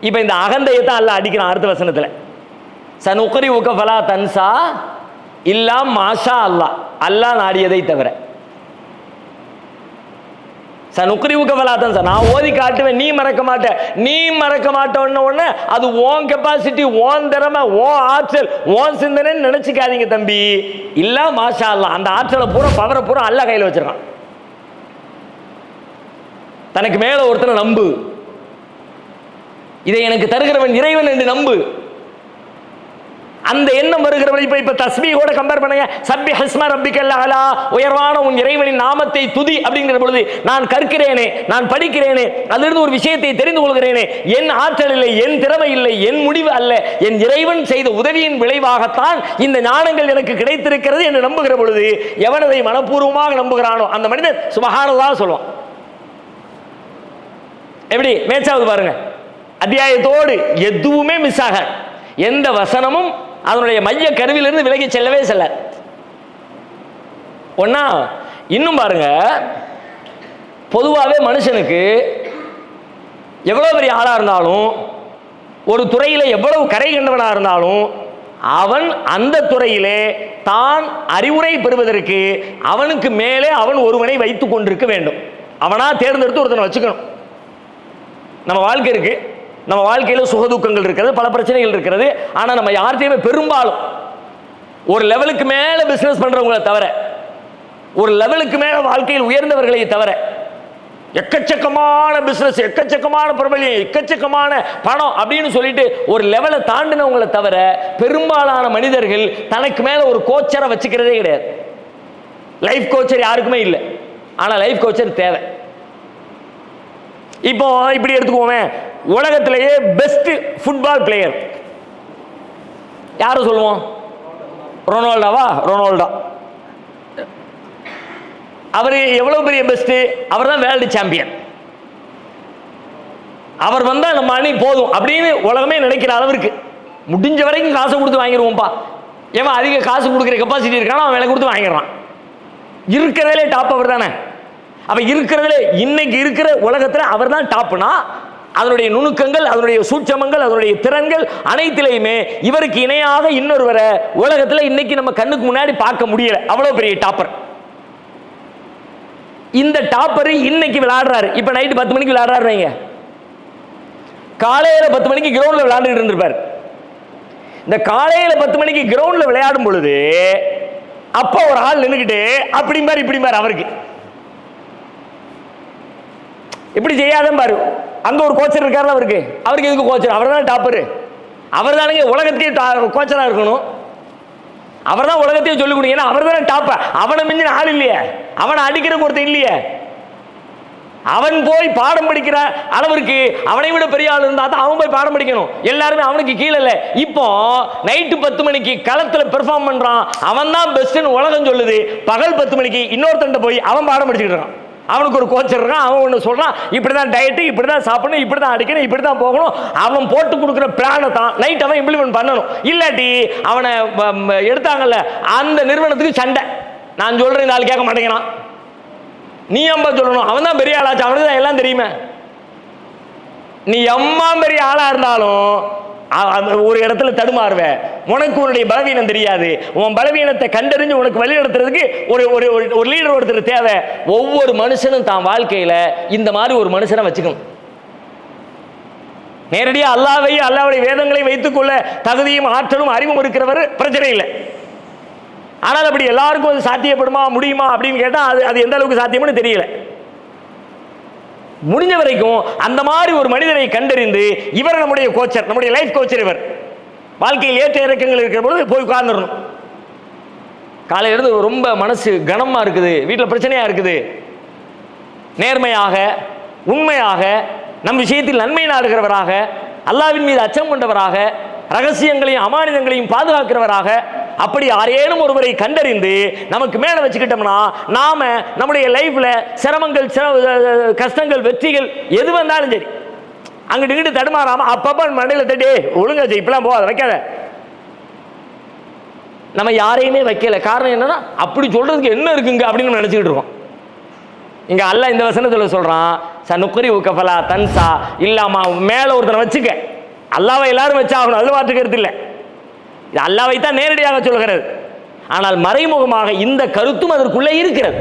இப்ப இந்த அகந்தையை தான் அல்லாஹ் அடிக்கிறான் அடுத்த வசனத்துல. சனுக்ரிஉக ஃபலா தன்ஸா இல்லா மாஷா அல்லாஹ், அல்லாஹ் நாடியதை தவிர. சனுக்ரிஉக ஃபலா தன்ஸா, நான் ஓதி காட்டுவேன் நீ மறக்க மாட்ட. நீ மறக்க மாட்டோன்னு உடனே அது ஓன் கெப்பாசிட்டி, ஓன் திறமை, ஓன் ஆற்றல், ஓன் சிந்தனைன்னு நினைச்சுக்காதீங்க தம்பி. இல்லா மாஷா அல்லாஹ், அந்த ஆற்றலை பூரா பவரை பூரா அல்லாஹ் கையில் வச்சிருக்கான். தனக்கு மேல ஒருத்தனை நம்பு, இதை எனக்கு தருகிறவன் இறைவன் என்று நம்பு. அந்த எண்ணம் வருகிறவரை இப்ப தஸ்பீஹோட கம்பேர் பண்ணுங்க. சப்பி ஹஸ்ம ரப்பிக்கல் அலா, உயர்வான உன் இறைவனின் நாமத்தை துதி அப்படிங்கிற பொழுது நான் கற்கிறேனே, நான் படிக்கிறேனே, அதிலிருந்து ஒரு விஷயத்தை தெரிந்து கொள்கிறேனே, என் ஆற்றல் இல்லை, என் திறமை இல்லை, என் முடிவு அல்ல, என் இறைவன் செய்த உதவியின் விளைவாகத்தான் இந்த ஞானங்கள் எனக்கு கிடைத்திருக்கிறது என்று நம்புகிற பொழுது எவனதை மனப்பூர்வமாக நம்புகிறானோ அந்த மனிதன் சுபஹானல்லாஹ் சொல்லுவான். எப்படி மேட்சாவது பாருங்க. அத்தியாயத்தோடு எதுவுமே மிஸ் ஆக, எந்த வசனமும் அதனுடைய மைய கருவிலிருந்து விலகி செல்லவே செல்ல. ஒன்னா இன்னும் பாருங்க, பொதுவாகவே மனுஷனுக்கு எவ்வளவு பெரிய ஆளா இருந்தாலும், ஒரு துறையில எவ்வளவு கரை கண்டவனா இருந்தாலும், அவன் அந்த துறையிலே தான் அறிவுரை பெறுவதற்கு அவனுக்கு மேலே அவன் ஒருவனை வைத்துக் கொண்டிருக்க வேண்டும். அவனா தேர்ந்தெடுத்து ஒருத்தனை வச்சுக்கணும். நம்ம வாழ்க்கை இருக்கு, நம்ம வாழ்க்கையில் சுகதுக்கங்கள் இருக்கிறது, பல பிரச்சனைகள் இருக்கிறது. ஆனால் நம்ம யார்கிட்டையுமே பெரும்பாலும் ஒரு லெவலுக்கு மேலே பிஸ்னஸ் பண்ணுறவங்களை தவிர, ஒரு லெவலுக்கு மேலே வாழ்க்கையில் உயர்ந்தவர்களை தவிர, எக்கச்சக்கமான பிஸ்னஸ், எக்கச்சக்கமான பிரபலியம், எக்கச்சக்கமான பணம் அப்படின்னு சொல்லிட்டு ஒரு லெவலை தாண்டினவங்களை தவிர பெரும்பாலான மனிதர்கள் தனக்கு மேலே ஒரு கோச்சரை வச்சுக்கிறதே கிடையாது. லைஃப் கோச்சர் யாருக்குமே இல்லை, ஆனால் லைஃப் கோச்சர் தேவை. இப்போ இப்படி எடுத்துக்கோமே, உலகத்திலேயே பெஸ்ட் ஃபுட்பால் பிளேயர் யாரும் சொல்லுவோம்? ரொனால்டோவா? ரொனால்டோ. அவர் எவ்வளவு பெரிய பெஸ்ட்? அவர் தான் வேர்ல்டு சாம்பியன். அவர் வந்தா நம்ம அணி போதும் அப்படின்னு உலகமே நினைக்கிற அளவிற்கு முடிஞ்ச வரைக்கும் காசு கொடுத்து வாங்கிடுவோம்ப்பா. ஏன் அதிக காசு கொடுக்குற கெப்பாசிட்டி இருக்கானோ அவன் விலை கொடுத்து வாங்கிடுறான். இருக்கிறதுலே டாப் அவர் தானே. அப்ப இருக்கிறதுல இன்னைக்கு இருக்கிற உலகத்தில் அவர் தான் டாப்னா, அதனுடைய நுணுக்கங்கள், அதனுடைய சூட்சமங்கள், அதனுடைய திறன்கள் அனைத்திலையுமே இவருக்கு இணையாக இன்னொருவரை உலகத்தில் இன்னைக்கு நம்ம கண்ணுக்கு முன்னாடி பார்க்க முடியல. அவ்வளவு பெரிய டாப்பர். இந்த டாப்பர் இன்னைக்கு விளையாடுறாரு. இப்ப நைட்டு 10 மணிக்கு விளையாடுறாரு வைங்க, காலையில 10 மணிக்கு கிரவுண்ட்ல விளையாண்டுட்டு இருந்திருப்பார். இந்த காலையில 10 மணிக்கு கிரவுண்ட்ல விளையாடும் பொழுது அப்ப ஒரு ஆள் நின்றுக்கிட்டு அப்படி மாதிரி இப்படி மாதிரி அவருக்கு இப்படி செய்யாதான் பாரு. அங்க ஒரு கோச்சர் இருக்காரு, அவருக்கு எதுக்கு கோச்சர்? அவர் தான் டாப்பரு. அவர் தானே உலகத்தையே கோச்சரா இருக்கணும். அவர் தான் உலகத்தையே சொல்லிக் கொடுங்க. அவர் தானே டாப்ப. அவனை மிஞ்சின ஆள் இல்லையே, அவனை அடிக்கிற ஒருத்தன் இல்லையே. அவன் போய் பாடம் படிக்கிற அளவிற்கு அவனை விட பெரிய ஆள் இருந்தா தான் அவன் போய் பாடம் படிக்கணும். எல்லாருமே அவனுக்கு கீழே இல்லை. இப்போ நைட்டு 10 மணிக்கு களத்தில் பெர்ஃபார்ம் பண்றான், அவன் தான் பெஸ்ட்னு உலகம் சொல்லுது. பகல் 10 மணிக்கு இன்னொருத்தண்ட போய் அவன் பாடம் படிச்சுக்கிட்டு இருக்கான். அவனுக்கு ஒரு கோச்சர் இருக்கான், அவன் ஒன்று சொல்றான், இப்படிதான் டயட்டு, இப்படிதான் சாப்பிடணும், இப்படிதான் அடிக்கணும், இப்படிதான் போகணும். அவன் போட்டு கொடுக்குற பிளானை தான் நைட் அவன் இம்ப்ளிமெண்ட் பண்ணணும். இல்லாட்டி அவனை எடுத்தாங்கல்ல அந்த நிறுவனத்துக்கு சண்டை. நான் சொல்றேன், இந்த ஆள் கேட்க மாட்டேங்கிறான், நீ அம்பா சொல்லணும், அவன் தான் பெரிய ஆளாச்சு, அவனுக்கு தான் எல்லாம் தெரியுமே. நீ எம்மா பெரிய ஆளா இருந்தாலும் ஒரு இடத்துல தடுமாறுவ. உனக்கு உன்னுடைய பலவீனம் தெரியாது. உன் பலவீனத்தை கண்டறிஞ்சு உனக்கு வழி நடத்துறதுக்கு ஒரு லீடர் ஒருத்தர் தேவை. ஒவ்வொரு மனுஷனும் தான் வாழ்க்கையில இந்த மாதிரி ஒரு மனுஷனை வச்சுக்கணும். நேரடியாக அல்லாஹ்வுடைய வேதங்களை வைத்துக் கொள்ள தகுதியும் ஆற்றலும் அறிவும் இருக்கிறவர் பிரச்சனை இல்லை. ஆனால் அப்படி எல்லாருக்கும் அது சாத்தியப்படுமா, முடியுமா அப்படின்னு கேட்டா அது எந்த அளவுக்கு சாத்தியம்னு தெரியல. முடிஞ்ச வரைக்கும் அந்த மாதிரி ஒரு மனிதரை கண்டறிந்து, இவர் நம்முடைய கோச்சர், நம்முடைய லைஃப் கோச்சர், இவர் வாழ்க்கையில் ஏற்ற இறக்கங்கள் இருக்கிற பொழுது போய் உட்கார்ந்துடணும். காலையில இருந்து ரொம்ப மனசு கனமா இருக்குது, வீட்டில் பிரச்சனையா இருக்குது, நேர்மையாக உண்மையாக நம் விஷயத்தில் நன்மை நாடுகிறவராக, அல்லாஹ்வின் மீது அச்சம் கொண்டவராக, ரகசியங்களையும் அமானிதங்களையும் பாதுகாக்கிறவராக அப்படி யாரேனும் ஒருவரை கண்டறிந்து நமக்கு மேல வச்சுக்கிட்டோம்னா நாம நம்முடைய லைஃப்ல சிரமங்கள், கஷ்டங்கள், வெற்றிகள் எது வந்தாலும் சரி அங்கிட்டு இங்கிட்டு தடுமாறாம அப்பப்ப மண்டையில தட்டி ஒழுங்கா இப்பெல்லாம் போகாத, வைக்காத. நம்ம யாரையுமே வைக்கல. காரணம் என்னன்னா அப்படி சொல்றதுக்கு என்ன இருக்குங்க அப்படின்னு நினைச்சுக்கிட்டு இருக்கோம். இங்க அல்லாஹ் இந்த வசனத்துல சொல்றான், சனுக்குரி உக்கஃபலா தன்சா இல்லாம மேல ஒருத்தனை வச்சுக்க. அல்லாவை எல்லாரும் வச்சாகணும், அது மாற்று கருத்து இல்லை. இது அல்லாஹ்வை தான் நேரடியாக சொல்கிறது. ஆனால் மறைமுகமாக இந்த கருத்தும் அதற்குள்ளே இருக்கிறது.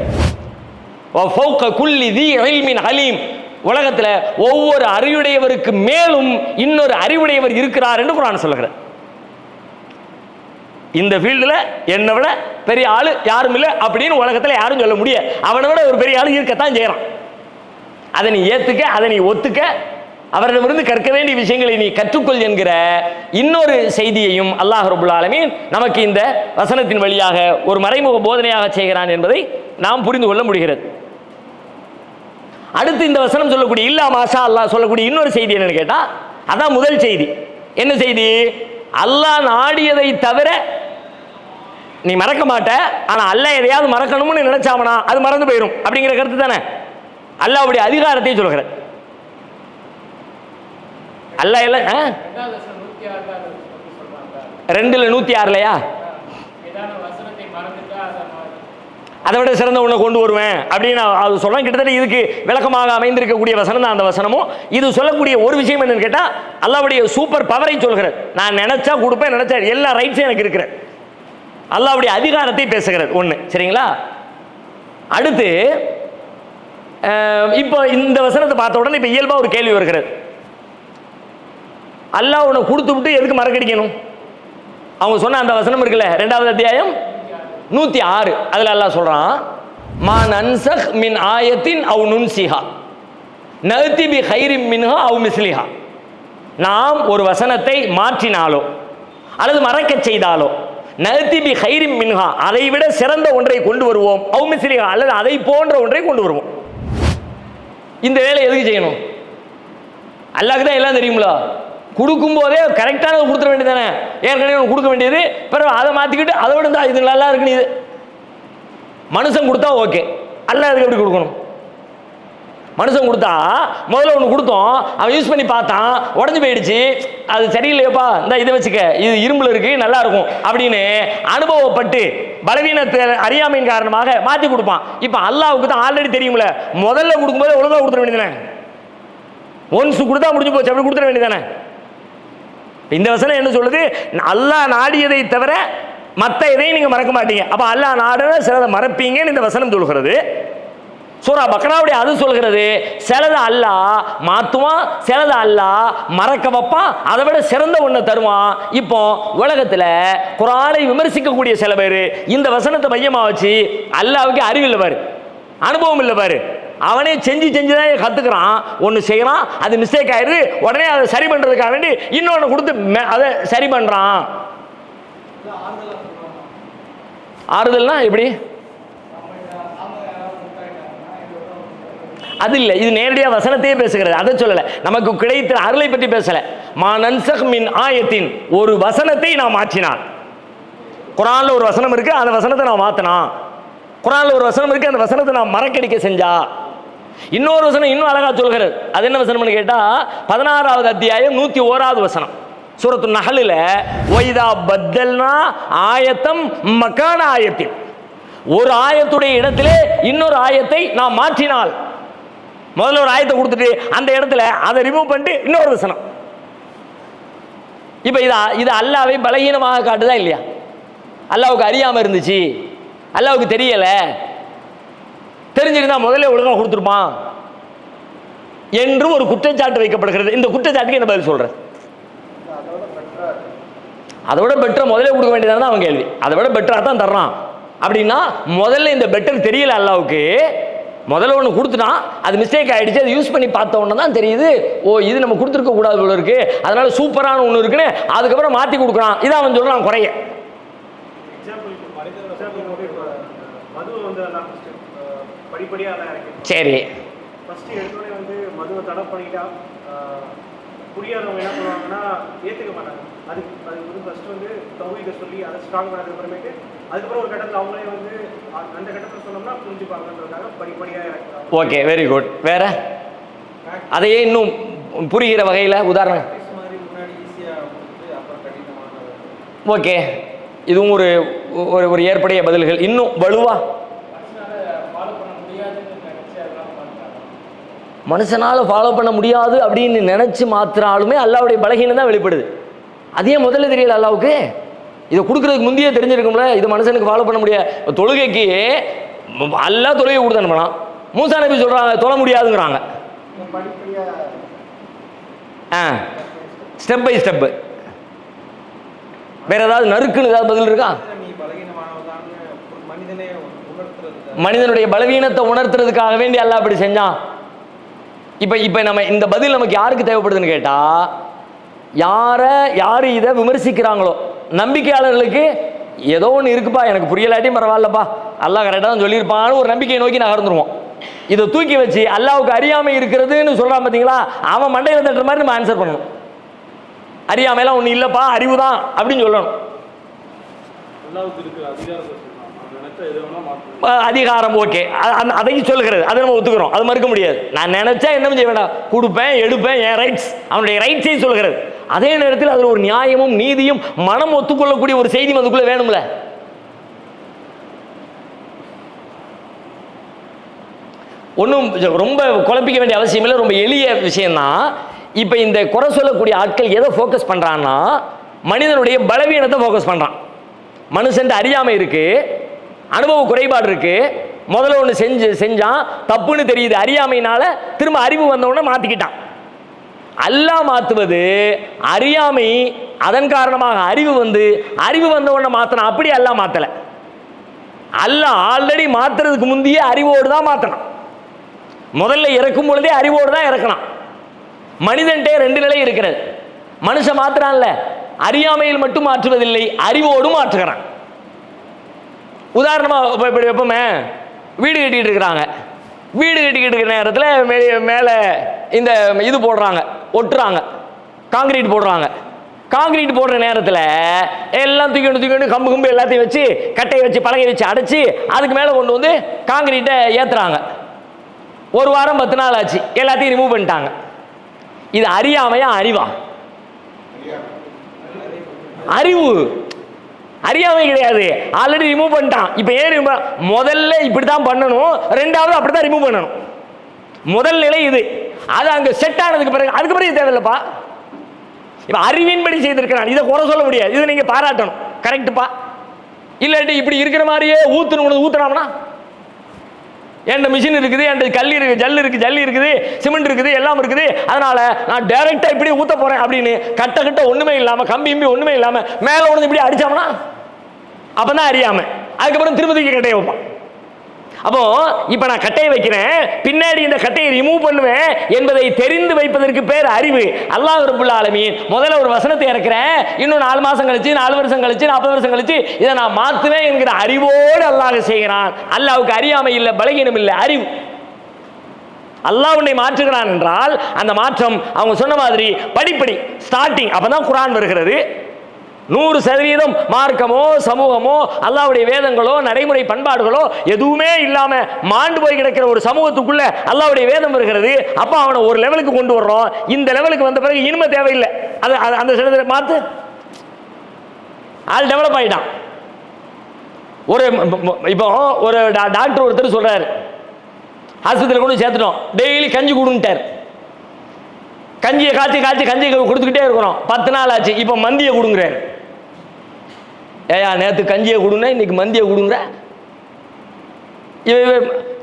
உலகத்தில் ஒவ்வொரு அறிவுடையவருக்கு மேலும் இன்னொரு அறிவுடையவர் இருக்கிறார் என்று குர்ஆன் சொல்லுகிறது. இந்த ஃபீல்டில் என்னை விட பெரிய ஆளு யாரும் இல்லை அப்படின்னு உலகத்தில் யாரும் சொல்ல முடியாது. அவனை விட ஒரு பெரிய ஆளு இருக்கத்தான் செய்யறான். அதை நீ ஏத்துக்க, அதை நீ ஒத்துக்க, அவரிடமிருந்து கற்க வேண்டிய விஷயங்களை நீ கற்றுக்கொள் என்கிற இன்னொரு செய்தியையும் அல்லாஹ் ரப்புல் ஆலமீன் நமக்கு இந்த வசனத்தின் வழியாக ஒரு மறைமுக போதனையாக செய்கிறான் என்பதை நாம் புரிந்து கொள்ள முடிகிறது. அடுத்து இந்த வசனம் சொல்லக்கூடிய இல்லா மாஷா அல்லாஹ் சொல்லக்கூடிய இன்னொரு செய்தி என்னன்னு கேட்டா, அதான் முதல் செய்தி. என்ன செய்தி? அல்லாஹ் நாடியதை தவிர நீ மறக்க மாட்ட, ஆனா அல்லாஹ் எதையாவது மறக்கணும்னு நினைச்சாவனா அது மறந்து போயிடும் அப்படிங்கிற கருத்து தானே அல்லாஹ்வுடைய அதிகாரத்தை சொல்கிற. அல்லாஹ் எல்லாம் 2:106 அதை விட சிறந்த ஒன்றை கொண்டு வருவேன் அப்படின்னு அது சொல்ல. கிட்டத்தட்ட இதுக்கு விளக்கமாக அமைந்திருக்கக்கூடிய வசனம் தான் அந்த வசனமும். இது சொல்லக்கூடிய ஒரு விஷயம் என்னன்னு கேட்டால், அல்லாஹ்வுடைய சூப்பர் பவரை சொல்கிறது. நான் நினைச்சா கொடுப்பேன், நினைச்சா எல்லா ரைட்ஸும் எனக்கு இருக்கிற அல்லாஹ்வுடைய அதிகாரத்தை பேசுகிறது ஒன்று. சரிங்களா? அடுத்து இப்போ இந்த வசனத்தை பார்த்த உடனே இப்போ இயல்பாக ஒரு கேள்வி வருகிறது. அல்லாஹ் உன்னை கொடுத்து விட்டு எதுக்கு மறக்கடிக்கணும்? அவங்க சொன்ன அந்த வசனம் இருக்குல்ல, 2வது அத்தியாயம் 106, அதில் அல்லாஹ் சொல்றான், மா நன்சக் மின் ஆயத்தின் அவ் நுன்சிஹா நஅதி பி கைரின் மின்ஹா அவ் மிஸ்லிஹா. நாம் ஒரு வசனத்தை மாற்றினாலோ அல்லது மறக்க செய்தாலோ நஅதி பி கைரின் மின்ஹா அதை விட சிறந்த ஒன்றை கொண்டு வருவோம், அவ் மிஸ்லிஹா அல்லது அதை போன்ற ஒன்றை கொண்டு வருவோம். இந்த வேலை எதுக்கு செய்யணும்? அல்லாஹ்க்கு தான் எல்லாம் தெரியுங்களா? கொடுக்கும் போதே கரெக்டானதை கொடுத்துட வேண்டியதானே. ஏற்கனவே கொடுக்க வேண்டியது, பிறகு அதை மாற்றிக்கிட்டு அதை விட தான் இது நல்லா இருக்குன்னு இது மனுஷன் கொடுத்தா ஓகே. அல்லாஹ் அதுக்கு எப்படி கொடுக்கணும்? மனுஷன் கொடுத்தா முதல்ல ஒன்று கொடுத்தோம், அவன் யூஸ் பண்ணி பார்த்தான், உடஞ்சி போயிடுச்சு, அது சரியில்லையப்பா, இந்த இதை வச்சுக்க, இது இரும்புல இருக்கு நல்லா இருக்கும் அப்படின்னு அனுபவப்பட்டு பலவீனத்தை அறியாமையின் காரணமாக மாற்றி கொடுப்பான். இப்போ அல்லாஹ்வுக்கு தான் ஆல்ரெடி தெரியுங்களே, முதல்ல கொடுக்கும்போது ஒழுங்காக கொடுத்துட வேண்டியதானே. ஒன்ஸ் கொடுத்தா முடிஞ்சு போச்சு, அப்படி கொடுத்துட வேண்டியதானே. இந்த வசனம் என்ன சொல்லுது? அல்லாஹ் நாடியதை தவிர மற்ற எதையும் நீங்க மறக்க மாட்டீங்க. அப்ப அல்லாஹ் நாடுன சிலதை மறப்பீங்கன்னு இந்த வசனம் சொல்கிறது. சூரா பக்ராவுடைய அது சொல்கிறது, சிலதை அல்லாஹ் மாத்துவான், சிலதை அல்லாஹ் மறக்க வைப்பான், அதை விட சிறந்த ஒன்று தருவான். இப்போ உலகத்தில் குர்ஆனை விமர்சிக்கக்கூடிய சில பேர் இந்த வசனத்தை மையமாக வச்சு அல்லாஹ்வுக்கு அறிவு இல்லை பாரு, அனுபவம் இல்லை பாரு, அவனே செஞ்சு தான் கற்றுக்கிறான். ஒன்று செய்கிறான், அது மிஸ்டேக் ஆயிடுது, உடனே அதை சரி பண்ணுறதுக்காக வேண்டி இன்னொன்று கொடுத்து அதை சரி பண்ணுறான். ஆறுதல்னா எப்படி? அது இல்லை, இது நேரடியாக வசனத்தையே பேசுகிறது, அதை சொல்லலை. நமக்கு கிடைத்த அருளை பற்றி பேசலை. மா நன்சக் மின் ஆயத்தின், ஒரு வசனத்தை நான் மாற்றினான். குர்ஆன்ல ஒரு வசனம் இருக்கு, அந்த வசனத்தை நான் மாற்றினான். குர்ஆன்ல ஒரு வசனம் இருக்கு, அந்த வசனத்தை நான் மறக்கடிக்க செஞ்சா. இன்னொரு வசனம் இன்னும் அழகா சொல்கிறது. அது என்ன வசனம்னு கேட்டா, 16வது அத்தியாயம் 101வது வசனம் சூரத்து நஹ்லில், வைதா பத்தல்னா ஆயத்தம் மக்கான ஆயத்தின், ஒரு ஆயத்துடைய இடத்திலே இன்னொரு ஆயத்தை நாம் மாற்றினால், முதல்ல ஒரு ஆயத்தை கொடுத்துட்டு அந்த இடத்துல அதை ரிமூவ் பண்ணிட்டு இன்னொரு வசனம். இப்போ இது அல்லாஹ்வை பலகீனமாக காட்டுதா இல்லையா? அல்லாஹ்வுக்கு அறியாமல் இருந்துச்சு, அல்லாஹ்வுக்கு தெரியல, தெரிஞ்சிருந்தா முதல்ல ஒழுங்காக கொடுத்துருப்பான் என்றும் ஒரு குற்றச்சாட்டு வைக்கப்படுகிறது. இந்த குற்றச்சாட்டுக்கு என்ன பதில் சொல்ற? அதை விட பெட்டர் முதல்ல கொடுக்க வேண்டியதான அவன் கேள்வி. அதை விட பெட்டராக தான் தர்றான் அப்படின்னா, முதல்ல இந்த பெட்டர் தெரியல அல்லாஹ்வுக்கு, முதல்ல ஒன்று கொடுத்துட்டான், அது மிஸ்டேக் ஆகிடுச்சு, அது யூஸ் பண்ணி பார்த்த உடனே தான் தெரியுது, ஓ இது நம்ம கொடுத்துருக்க கூடாது போல இருக்கு, அதனால சூப்பரான ஒன்று இருக்குன்னு அதுக்கப்புறம் மாற்றி கொடுக்குறான். இதான் அவன் சொல்கிறான் குறைய. சரி, மதுவை தடை பண்ணிட்டா புரியாதவங்க என்ன பண்ணுவாங்கன்னா ஏற்றுக்க மாட்டாங்க. அதுக்கு வந்து ஃபர்ஸ்ட் வந்து தௌஹீதை சொல்லி அதை ஸ்ட்ராங் பண்ணதுக்கு அப்புறமேட்டு அதுக்கப்புறம் ஒரு கட்டத்தில் அவங்களே வந்து அந்த கட்டத்தில் சொன்னோம்னா புரிஞ்சுப்பாங்கன்றதுக்காக படிப்படியாக இறக்குறாங்க. Okay, very good. வேற அதையே இன்னும் புரிகிற வகையில் உதாரணம் மாதிரி முன்னாடி ஈஸியாக கொடுத்து அப்புறம் கடினமான. ஓகே, இதுவும் ஒரு ஒரு ஏற்புடைய பதில்கள். இன்னும் வலுவா மனுஷனால் ஃபாலோ பண்ண முடியாது அப்படின்னு நினச்சி மாத்திராலுமே அல்லாஹ்வுடைய பலகீனம் தான் வெளிப்படுது. அதே முதல்ல தெரியல அல்லாஹ்வுக்கு, இதை கொடுக்குறதுக்கு முந்தையே தெரிஞ்சிருக்கும்ல இது மனுஷனுக்கு ஃபாலோ பண்ண முடியாது. தொழுகைக்கு அல்லாஹ் தொழுகை கொடுத்து அனுப்பலாம், மூசா நபி சொல்கிறாங்க தொழ முடியாதுங்கிறாங்க. Step by step. வேற ஏதாவது நறுக்குன்னு ஏதாவது பதில் இருக்கா? மனிதனுடைய பலவீனத்தை உணர்த்துறதுக்காக வேண்டி அல்லாஹ் அப்படி செஞ்சான். இப்போ நம்ம இந்த பதில் நமக்கு யாருக்கு தேவைப்படுதுன்னு கேட்டால், யார் இதை விமர்சிக்கிறாங்களோ நம்பிக்கையாளர்களுக்கு ஏதோ ஒன்று இருக்குப்பா, எனக்கு புரியலாட்டியும் பரவாயில்லப்பா, அல்லாஹ் கரெக்டாக தான் சொல்லியிருப்பான்னு ஒரு நம்பிக்கையை நோக்கி நகர்ந்துருவோம். இதை தூக்கி வச்சு அல்லாஹ்வுக்கு அறியாமை இருக்கிறதுன்னு சொல்கிறான் பார்த்தீங்களா, அவன் மண்டையில் தட்டுற மாதிரி நம்ம ஆன்சர் பண்ணணும். அறியாமைலாம் ஒன்றும் இல்லைப்பா, அறிவு தான் அப்படின்னு சொல்லணும். அல்லாஹ்வுக்கு இருக்கிற அதிகாரத்தை சொல்லலாம், அவன் நினைச்சா எது வேணா மாற்றலாம். அதிகாரம் ஓகே, அதையும் சொல்லுகிறது, அதை நம்ம ஒத்துக்கிறோம், அது மறுக்க முடியாது. நான் நினைச்சா என்ன செய்ய வேண்டாம், கொடுப்பேன் எடுப்பேன், என் ரைட்ஸ், அவனுடைய ரைட்ஸையும் சொல்லுகிறது. அதே நேரத்தில் அதில் ஒரு நியாயமும் நீதியும் மனம் ஒத்துக்கொள்ளக்கூடிய ஒரு செய்தி அதுக்குள்ள வேணும்ல. ஒன்றும் ரொம்ப குழப்பிக்க வேண்டிய அவசியம் இல்லை, ரொம்ப எளிய விஷயம்தான். இப்போ இந்த குறை சொல்லக்கூடிய ஆட்கள் எதை ஃபோக்கஸ் பண்ணுறான்னா, மனிதனுடைய பலவீனத்தை ஃபோக்கஸ் பண்ணுறான். மனுஷன் அறியாமை இருக்கு, அனுபவ குறைபாடு இருக்கு, முதல்ல ஒன்று செஞ்சான் தப்புன்னு தெரியுது, அறியாமையினால திரும்ப அறிவு வந்தவுடனே மாற்றிக்கிட்டான். அல்லாஹ் மாற்றுவது அறியாமை, அதன் காரணமாக அறிவு வந்த உடனே மாற்றினான். அப்படி அல்லாஹ் மாற்றலை. அல்லாஹ் ஆல்ரெடி மாற்றுறதுக்கு முந்தைய அறிவோடு தான் மாற்றினான். முதல்ல இறக்கும் பொழுதே அறிவோடு தான் இறக்கணும். மனிதன்டே ரெண்டு நிலை இருக்கிறது. மனுஷன் மாற்றுறான்ல, அறியாமையில் மட்டும் மாற்றுவதில்லை, அறிவோடு மாற்றுகிறான். உதாரணமாக இப்படி எப்பவுமே வீடு கட்டிக்கிட்டு இருக்கிறாங்க. வீடு கட்டிக்கிட்டு இருக்கிற நேரத்தில் மேலே இந்த இது போடுறாங்க, ஒட்டுறாங்க, காங்கிரீட் போடுறாங்க. காங்கிரீட் போடுற நேரத்தில் எல்லாம் தூக்கிட்டு கம்பு எல்லாத்தையும் வச்சு கட்டையை வச்சு பலகை வச்சு அடைச்சி அதுக்கு மேலே கொண்டு வந்து காங்கிரீட்டை ஏற்றுறாங்க. ஒரு வாரம் 10 நாள் ஆச்சு, எல்லாத்தையும் ரிமூவ் பண்ணிட்டாங்க. இது அறியாமையா அறிவா? அறிவு. அறியாமை கிடையாது, ஆல்ரெடி ரிமூவ் பண்ணிட்டான். இப்போ ஏன் முதல்ல இப்படி தான் பண்ணணும், ரெண்டாவது அப்படி தான் ரிமூவ் பண்ணணும். முதல் நிலை இது. அது அங்கே செட் ஆனதுக்கு பிறகு அதுக்கு பிறகு தேவையில்லைப்பா. இப்போ அறிவின்படி செய்திருக்கிறான், இதை குறை சொல்ல முடியாது, இதை நீங்கள் பாராட்டணும். கரெக்டுப்பா. இல்லாட்டி இப்படி இருக்கிற மாதிரியே ஊற்றுனோம்னா, என்கிட்ட மிஷின் இருக்குது, என்கிட்ட கல் இருக்குது, ஜல்லி இருக்குது, சிமெண்ட் இருக்குது, எல்லாம் இருக்குது, அதனால நான் டைரக்டா இப்படி ஊத்த போறேன் அப்படின்னு கட்ட ஒண்ணுமே இல்லாம, கம்பி ஒண்ணுமே இல்லாம மேல ஒன்று இப்படி அடிச்சோம்னா அப்பதான் அறியாம. அதுக்கப்புறம் திருப்பதிக்கு கட்டையை வைப்பான். அப்போ இப்ப நான் கட்டையை வைக்கிறேன், பின்னாடி இந்த கட்டையை ரிமூவ் பண்ணுவேன் என்பதை தெரிந்து வைப்பதற்கு பேர் அறிவு. அல்லாஹ் ரப்பல் ஆலமீன் முதல்ல ஒரு வசனத்தை இறக்கிறேன், இன்னும் 4 மாசம் கழிச்சு, 4 வருஷம் கழிச்சு, 40 வருஷம் கழிச்சு இதை நான் மாற்றுவேன் என்கிற அறிவோடு அல்லாஹ் செய்கிறான். அல்லாஹ்வுக்கு அறியாமை இல்லை, பலகீனம் இல்லை, அறிவு. அல்லாஹ் உன்னை மாற்றுகிறான் என்றால் அந்த மாற்றம் அவங்க சொன்ன மாதிரி படிப்படி ஸ்டார்டிங். அப்பதான் குர்ஆன் வருகிறது. 100% மார்க்கமோ சமூகமோ அல்லாஹ்வுடைய வேதங்களோ நடைமுறை பண்பாடுகளோ எதுவுமே இல்லாம மாண்டு போய் கிடக்கிற ஒரு சமூகத்துக்குள்ள அல்லாஹ்வுடைய வேதம் வருகிறது. அப்ப அவனை ஒரு லெவலுக்கு கொண்டு வர்றோம். இந்த லெவலுக்கு வந்த பிறகு இனிமே தேவையில்லை, அந்த சிலத்தை மாத்து, ஆள் டெவலப் ஆயிட்டான். இப்போ ஒரு டாக்டர் ஒருத்தர் சொல்றாரு, ஆஸ்பத்திரியில் கொண்டு சேர்த்துட்டோம், டெய்லி கஞ்சி கொடுன்ட்டார். கஞ்சியை காய்ச்சி கஞ்சியை கொடுத்துக்கிட்டே இருக்கிறோம். 10 நாள் ஆச்சு, இப்போ மந்தியை கொடுங்குறாரு. ஏயா நேற்று கஞ்சியை கொடுங்க, இன்னைக்கு மந்தியை கொடுங்குற.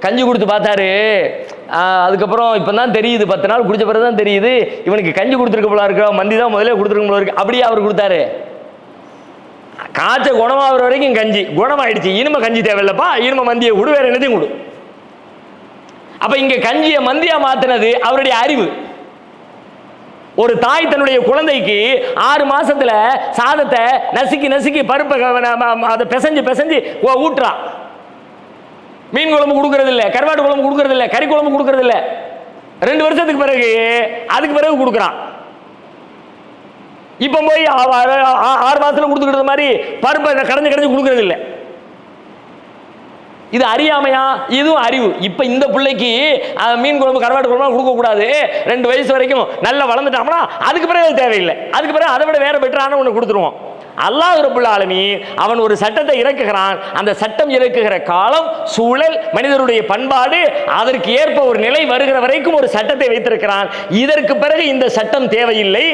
கஞ்சி கொடுத்து பார்த்தாரு, அதுக்கப்புறம் இப்போ தான் தெரியுது, 10 நாள் குடிச்ச பிறகு தான் தெரியுது இவனுக்கு கஞ்சி கொடுத்துருக்க போல இருக்க, மந்தி தான் முதல்ல கொடுத்துருக்க போல இருக்கு. அப்படியே அவர் கொடுத்தாரு. காய்ச்ச குணமாகிற வரைக்கும் கஞ்சி குணமாயிடுச்சு, இனிமே கஞ்சி தேவையில்லப்பா, இனிமே மந்தியை கொடு, வேற என்னத்தையும் கொடு. அப்ப இங்க கஞ்சியை மந்தியா மாத்தினது அவருடைய அறிவு. ஒரு தாய் தன்னுடைய குழந்தைக்கு 6 மாசத்துல சாதத்தை நசுக்கி பருப்பை அதை பிசைஞ்சு ஊட்டுறா. மீன் குழம்பு கொடுக்கறது இல்லை, கருவாட்டு குழம்பு கொடுக்கறது இல்லை, கறி குழம்பு கொடுக்கறது இல்லை. 2 வருஷத்துக்கு பிறகு அதுக்கு பிறகு கொடுக்குறான். இப்ப போய் 6 மாசத்துல கொடுத்துக்கிட்ட மாதிரி பருப்பை கடைஞ்சு கொடுக்கறது இல்லை. இது அறியாமையா? இதுவும் அறிவு. இப்ப இந்த பிள்ளைக்கு மீன் குழம்பு கருவாட்டு குழம்பு கொடுக்க கூடாது, 2 வயசு வரைக்கும் நல்லா வளர்ந்துட்டாங்கன்னா அதுக்கு பிறகு தேவையில்லை, அதுக்கு பிறகு அதை விட வேற பெட்டரான ஒன்று கொடுத்துருவோம். அல்லாஹ் ரப்பல் ஆலமீன் அவன் ஒரு சட்டத்தை இறக்குகிறான். அந்த சட்டம் இறக்குகிற காலம், சூழல், மனிதருடைய பண்பாடு, அதற்கு ஏற்ப ஒரு நிலை வருகிற வரைக்கும் ஒரு சட்டத்தை வைத்திருக்கிறான். இதற்கு பிறகு இந்த சட்டம் தேவையில்லை,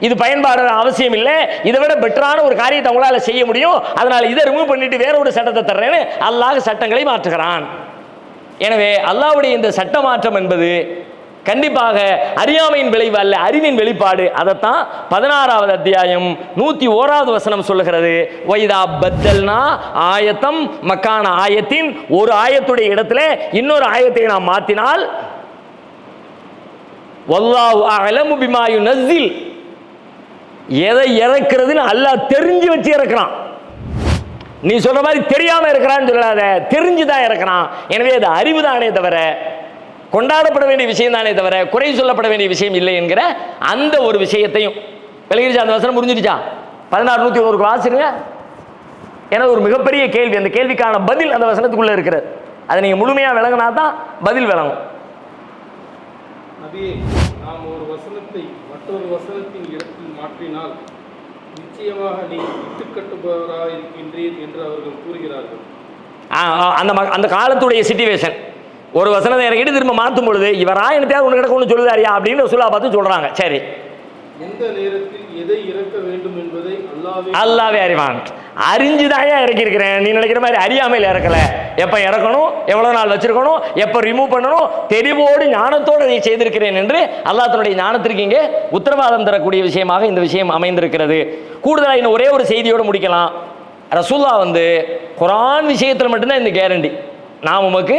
இது பயன்பாடு அவசியம் இல்லை, இதை விட பெட்டரான ஒரு காரியத்தை அவங்களால செய்ய முடியும், அதனால இதை ரிமூவ் பண்ணிட்டு வேற ஒரு சட்டத்தை தர்றேன்னு அல்லாஹ் சட்டங்களை மாற்றுகிறான். எனவே அல்லாஹ்வுடைய இந்த சட்ட மாற்றம் என்பது கண்டிப்பாக அறியாமையின் விளைவு அல்ல, அறிவின் வெளிப்பாடு. அதைத்தான் 16வது அத்தியாயம் 101வது வசனம் சொல்லுகிறது. வைதா பத்தல்னா ஆயத்தம் மக்கான ஆயத்தின், ஒரு ஆயத்துடைய இடத்துல இன்னொரு ஆயத்தை நாம் மாற்றினால் வல்லாஹு அஅலமு பிமா யுனஸ்ஸில். எதை இறக்குறதுன்னு அல்லாஹ் தெரிஞ்சு வச்சு இறக்குறான். நீ சொல்ற மாதிரி தெரியாம இருக்கிறான்னு சொல்லாத, தெரிஞ்சுதான் இறக்குறான். எனவே அது அறிவு தானே தவிர, கொண்டாடப்பட வேண்டிய விஷயம் தானே தவிர குறை சொல்லப்பட வேண்டிய விஷயம் இல்லை என்கிற அந்த ஒரு விஷயத்தையும் விளங்கிருச்சா? அந்த வசனம் புரிஞ்சிருச்சா? 16:101 வாசிருங்க. ஏன்னா ஒரு மிகப்பெரிய கேள்வி, அந்த கேள்விக்கான பதில் அந்த வசனத்துக்குள்ள இருக்கிறது. அதை நீங்க முழுமையா விளங்கினா தான் பதில் விளங்கும். நபியே, நாம் ஒரு வசனத்தை மற்றொரு வசனத்தின் இடத்தில் மாற்றினால் நிச்சயமாக நீ இட்டுக்கட்டுபவராக இருக்கின்றீர் என்று அவர்கள் கூறுகிறார்கள். அந்த காலத்துடைய சிச்சுவேஷன், ஒரு வசனத்தை இறக்கிட்டு திரும்ப மாற்றும் பொழுது இவரா என்னத்தையாவது ஒன்று கிடக்க ஒன்று சொல்லுதாரியா அப்படின்னு ரசூலுல்லாஹ் பார்த்து சொல்றாங்க. சரி, எந்த நேரத்தில் எதை இறக்க வேண்டும் என்பதை அல்லாவே அறிவான். அறிஞ்சுதாயா இறக்கியிருக்கிறேன், நீ நினைக்கிற மாதிரி அறியாமையில் இறக்கல. எப்போ இறக்கணும், எவ்வளோ நாள் வச்சிருக்கணும், எப்போ ரிமூவ் பண்ணணும், தெளிவோடு ஞானத்தோடு அதை செய்திருக்கிறேன் என்று அல்லாஹ் தன்னுடைய ஞானத்திற்கு இங்கே உத்தரவாதம் தரக்கூடிய விஷயமாக இந்த விஷயம் அமைந்திருக்கிறது. கூடுதலாக இன்னும் ஒரே ஒரு செய்தியோடு முடிக்கலாம். ரசூலுல்லாஹ் குர்ஆன் விஷயத்தில் மட்டும்தான் இந்த கேரண்டி, நாம் உமக்கு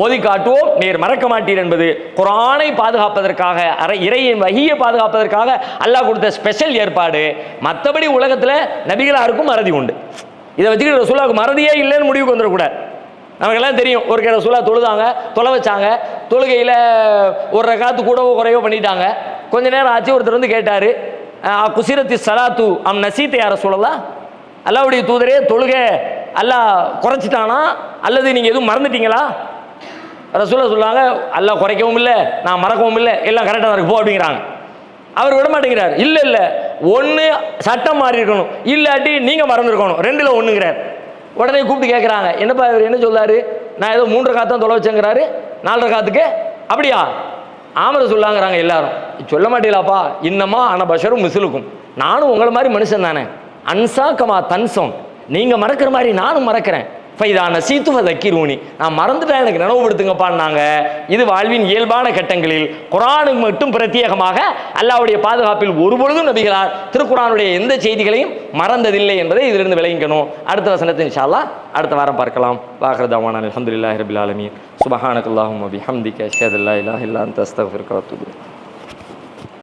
ஓதி காட்டுவோம், நீர் மறக்க மாட்டீர் என்பது குர்ஆனை பாதுகாப்பதற்காக, இறையின் வஹியை பாதுகாப்பதற்காக அல்லாஹ் கொடுத்த ஸ்பெஷல் ஏற்பாடு. மற்றபடி உலகத்தில் நபிகளாருக்கும் மறதி உண்டு. இதை வச்சுக்கிட்டு ரசூலுல்லாஹ்வுக்கு மறதியே இல்லைன்னு முடிவுக்கு வந்துடக்கூடாது. நமக்கெல்லாம் தெரியும், ஒரு ரசூலுல்லாஹ் தொழுதாங்க, தொலை வச்சாங்க, தொழுகையில் ஒரு ரகாத்து கூடவோ குறையோ பண்ணிட்டாங்க. கொஞ்ச நேரம் ஆச்சு, ஒருத்தர் வந்து கேட்டார், குசிரத்தி சலாத்து அம் நசீத் யா ரசூலல்லாஹ், அல்லாஹ்வுடைய தூதரே தொழுகை அல்லாஹ் குறைச்சிட்டானா அல்லது நீங்கள் எதுவும் மறந்துட்டீங்களா? ரசூலுல்லாஹ் சொல்லுவாங்க, அல்லாஹ் குறைக்கவும் இல்லை, நான் மறக்கவும் இல்லை, எல்லாம் கரெக்டாக இருக்கு போ அப்படிங்கிறாங்க. அவர் விட மாட்டேங்கிறார். இல்லை இல்லை, ஒன்று சட்டம் மாறி இருக்கணும், இல்லாட்டி நீங்கள் மறந்துருக்கணும், ரெண்டில் ஒன்றுங்கிறார். உடனே கூப்பிட்டு கேட்குறாங்க, என்னப்பா இவர் என்ன சொல்லாரு, நான் ஏதோ 3 ரகாத்து தான் தொலை வச்சேங்கிறாரு, 4 ரகாத்துக்கு அப்படியா? ஆமரை சொல்லாங்கிறாங்க எல்லாரும். சொல்ல மாட்டீங்களாப்பா, இன்னமா ஆனால் பஷரும் மிசிலுக்கும், நானும் உங்களை மாதிரி மனுஷன் தானே, அன்சா கமா தன்சோம், நீங்கள் மறக்கிற மாதிரி நானும் மறக்கிறேன். ஃபைதான சீத்துவ தக்கிரூனி, நான் மறந்துட்டேன் எனக்கு நினைவுபடுத்துங்கப்பான்னாங்க. இது வாழ்வின் இயல்பான கட்டங்களில் குர்ஆனுக்கு மட்டும் பிரத்யேகமாக அல்லாஹ்வுடைய பாதுகாப்பில் ஒருபொழுதும் நபிகளார் திருக்குர்ஆனுடைய எந்த செய்திகளையும் மறந்ததில்லை என்பதை இதிலிருந்து விளங்கிக்கணும். அடுத்த வசனத்தை இன்ஷா அல்லாஹ் அடுத்த வாரம் பார்க்கலாம். வாஹிரு தஅவானா அல்ஹம்துலில்லாஹி ரப்பில் ஆலமீன். சுப்ஹானக்கல்லாஹும்ம பிஹம்திக அஷ்ஹது அல்லா இலாஹா இல்லா அன்த அஸ்தக்ஃபிருக வ அத்தூபு இலைக்.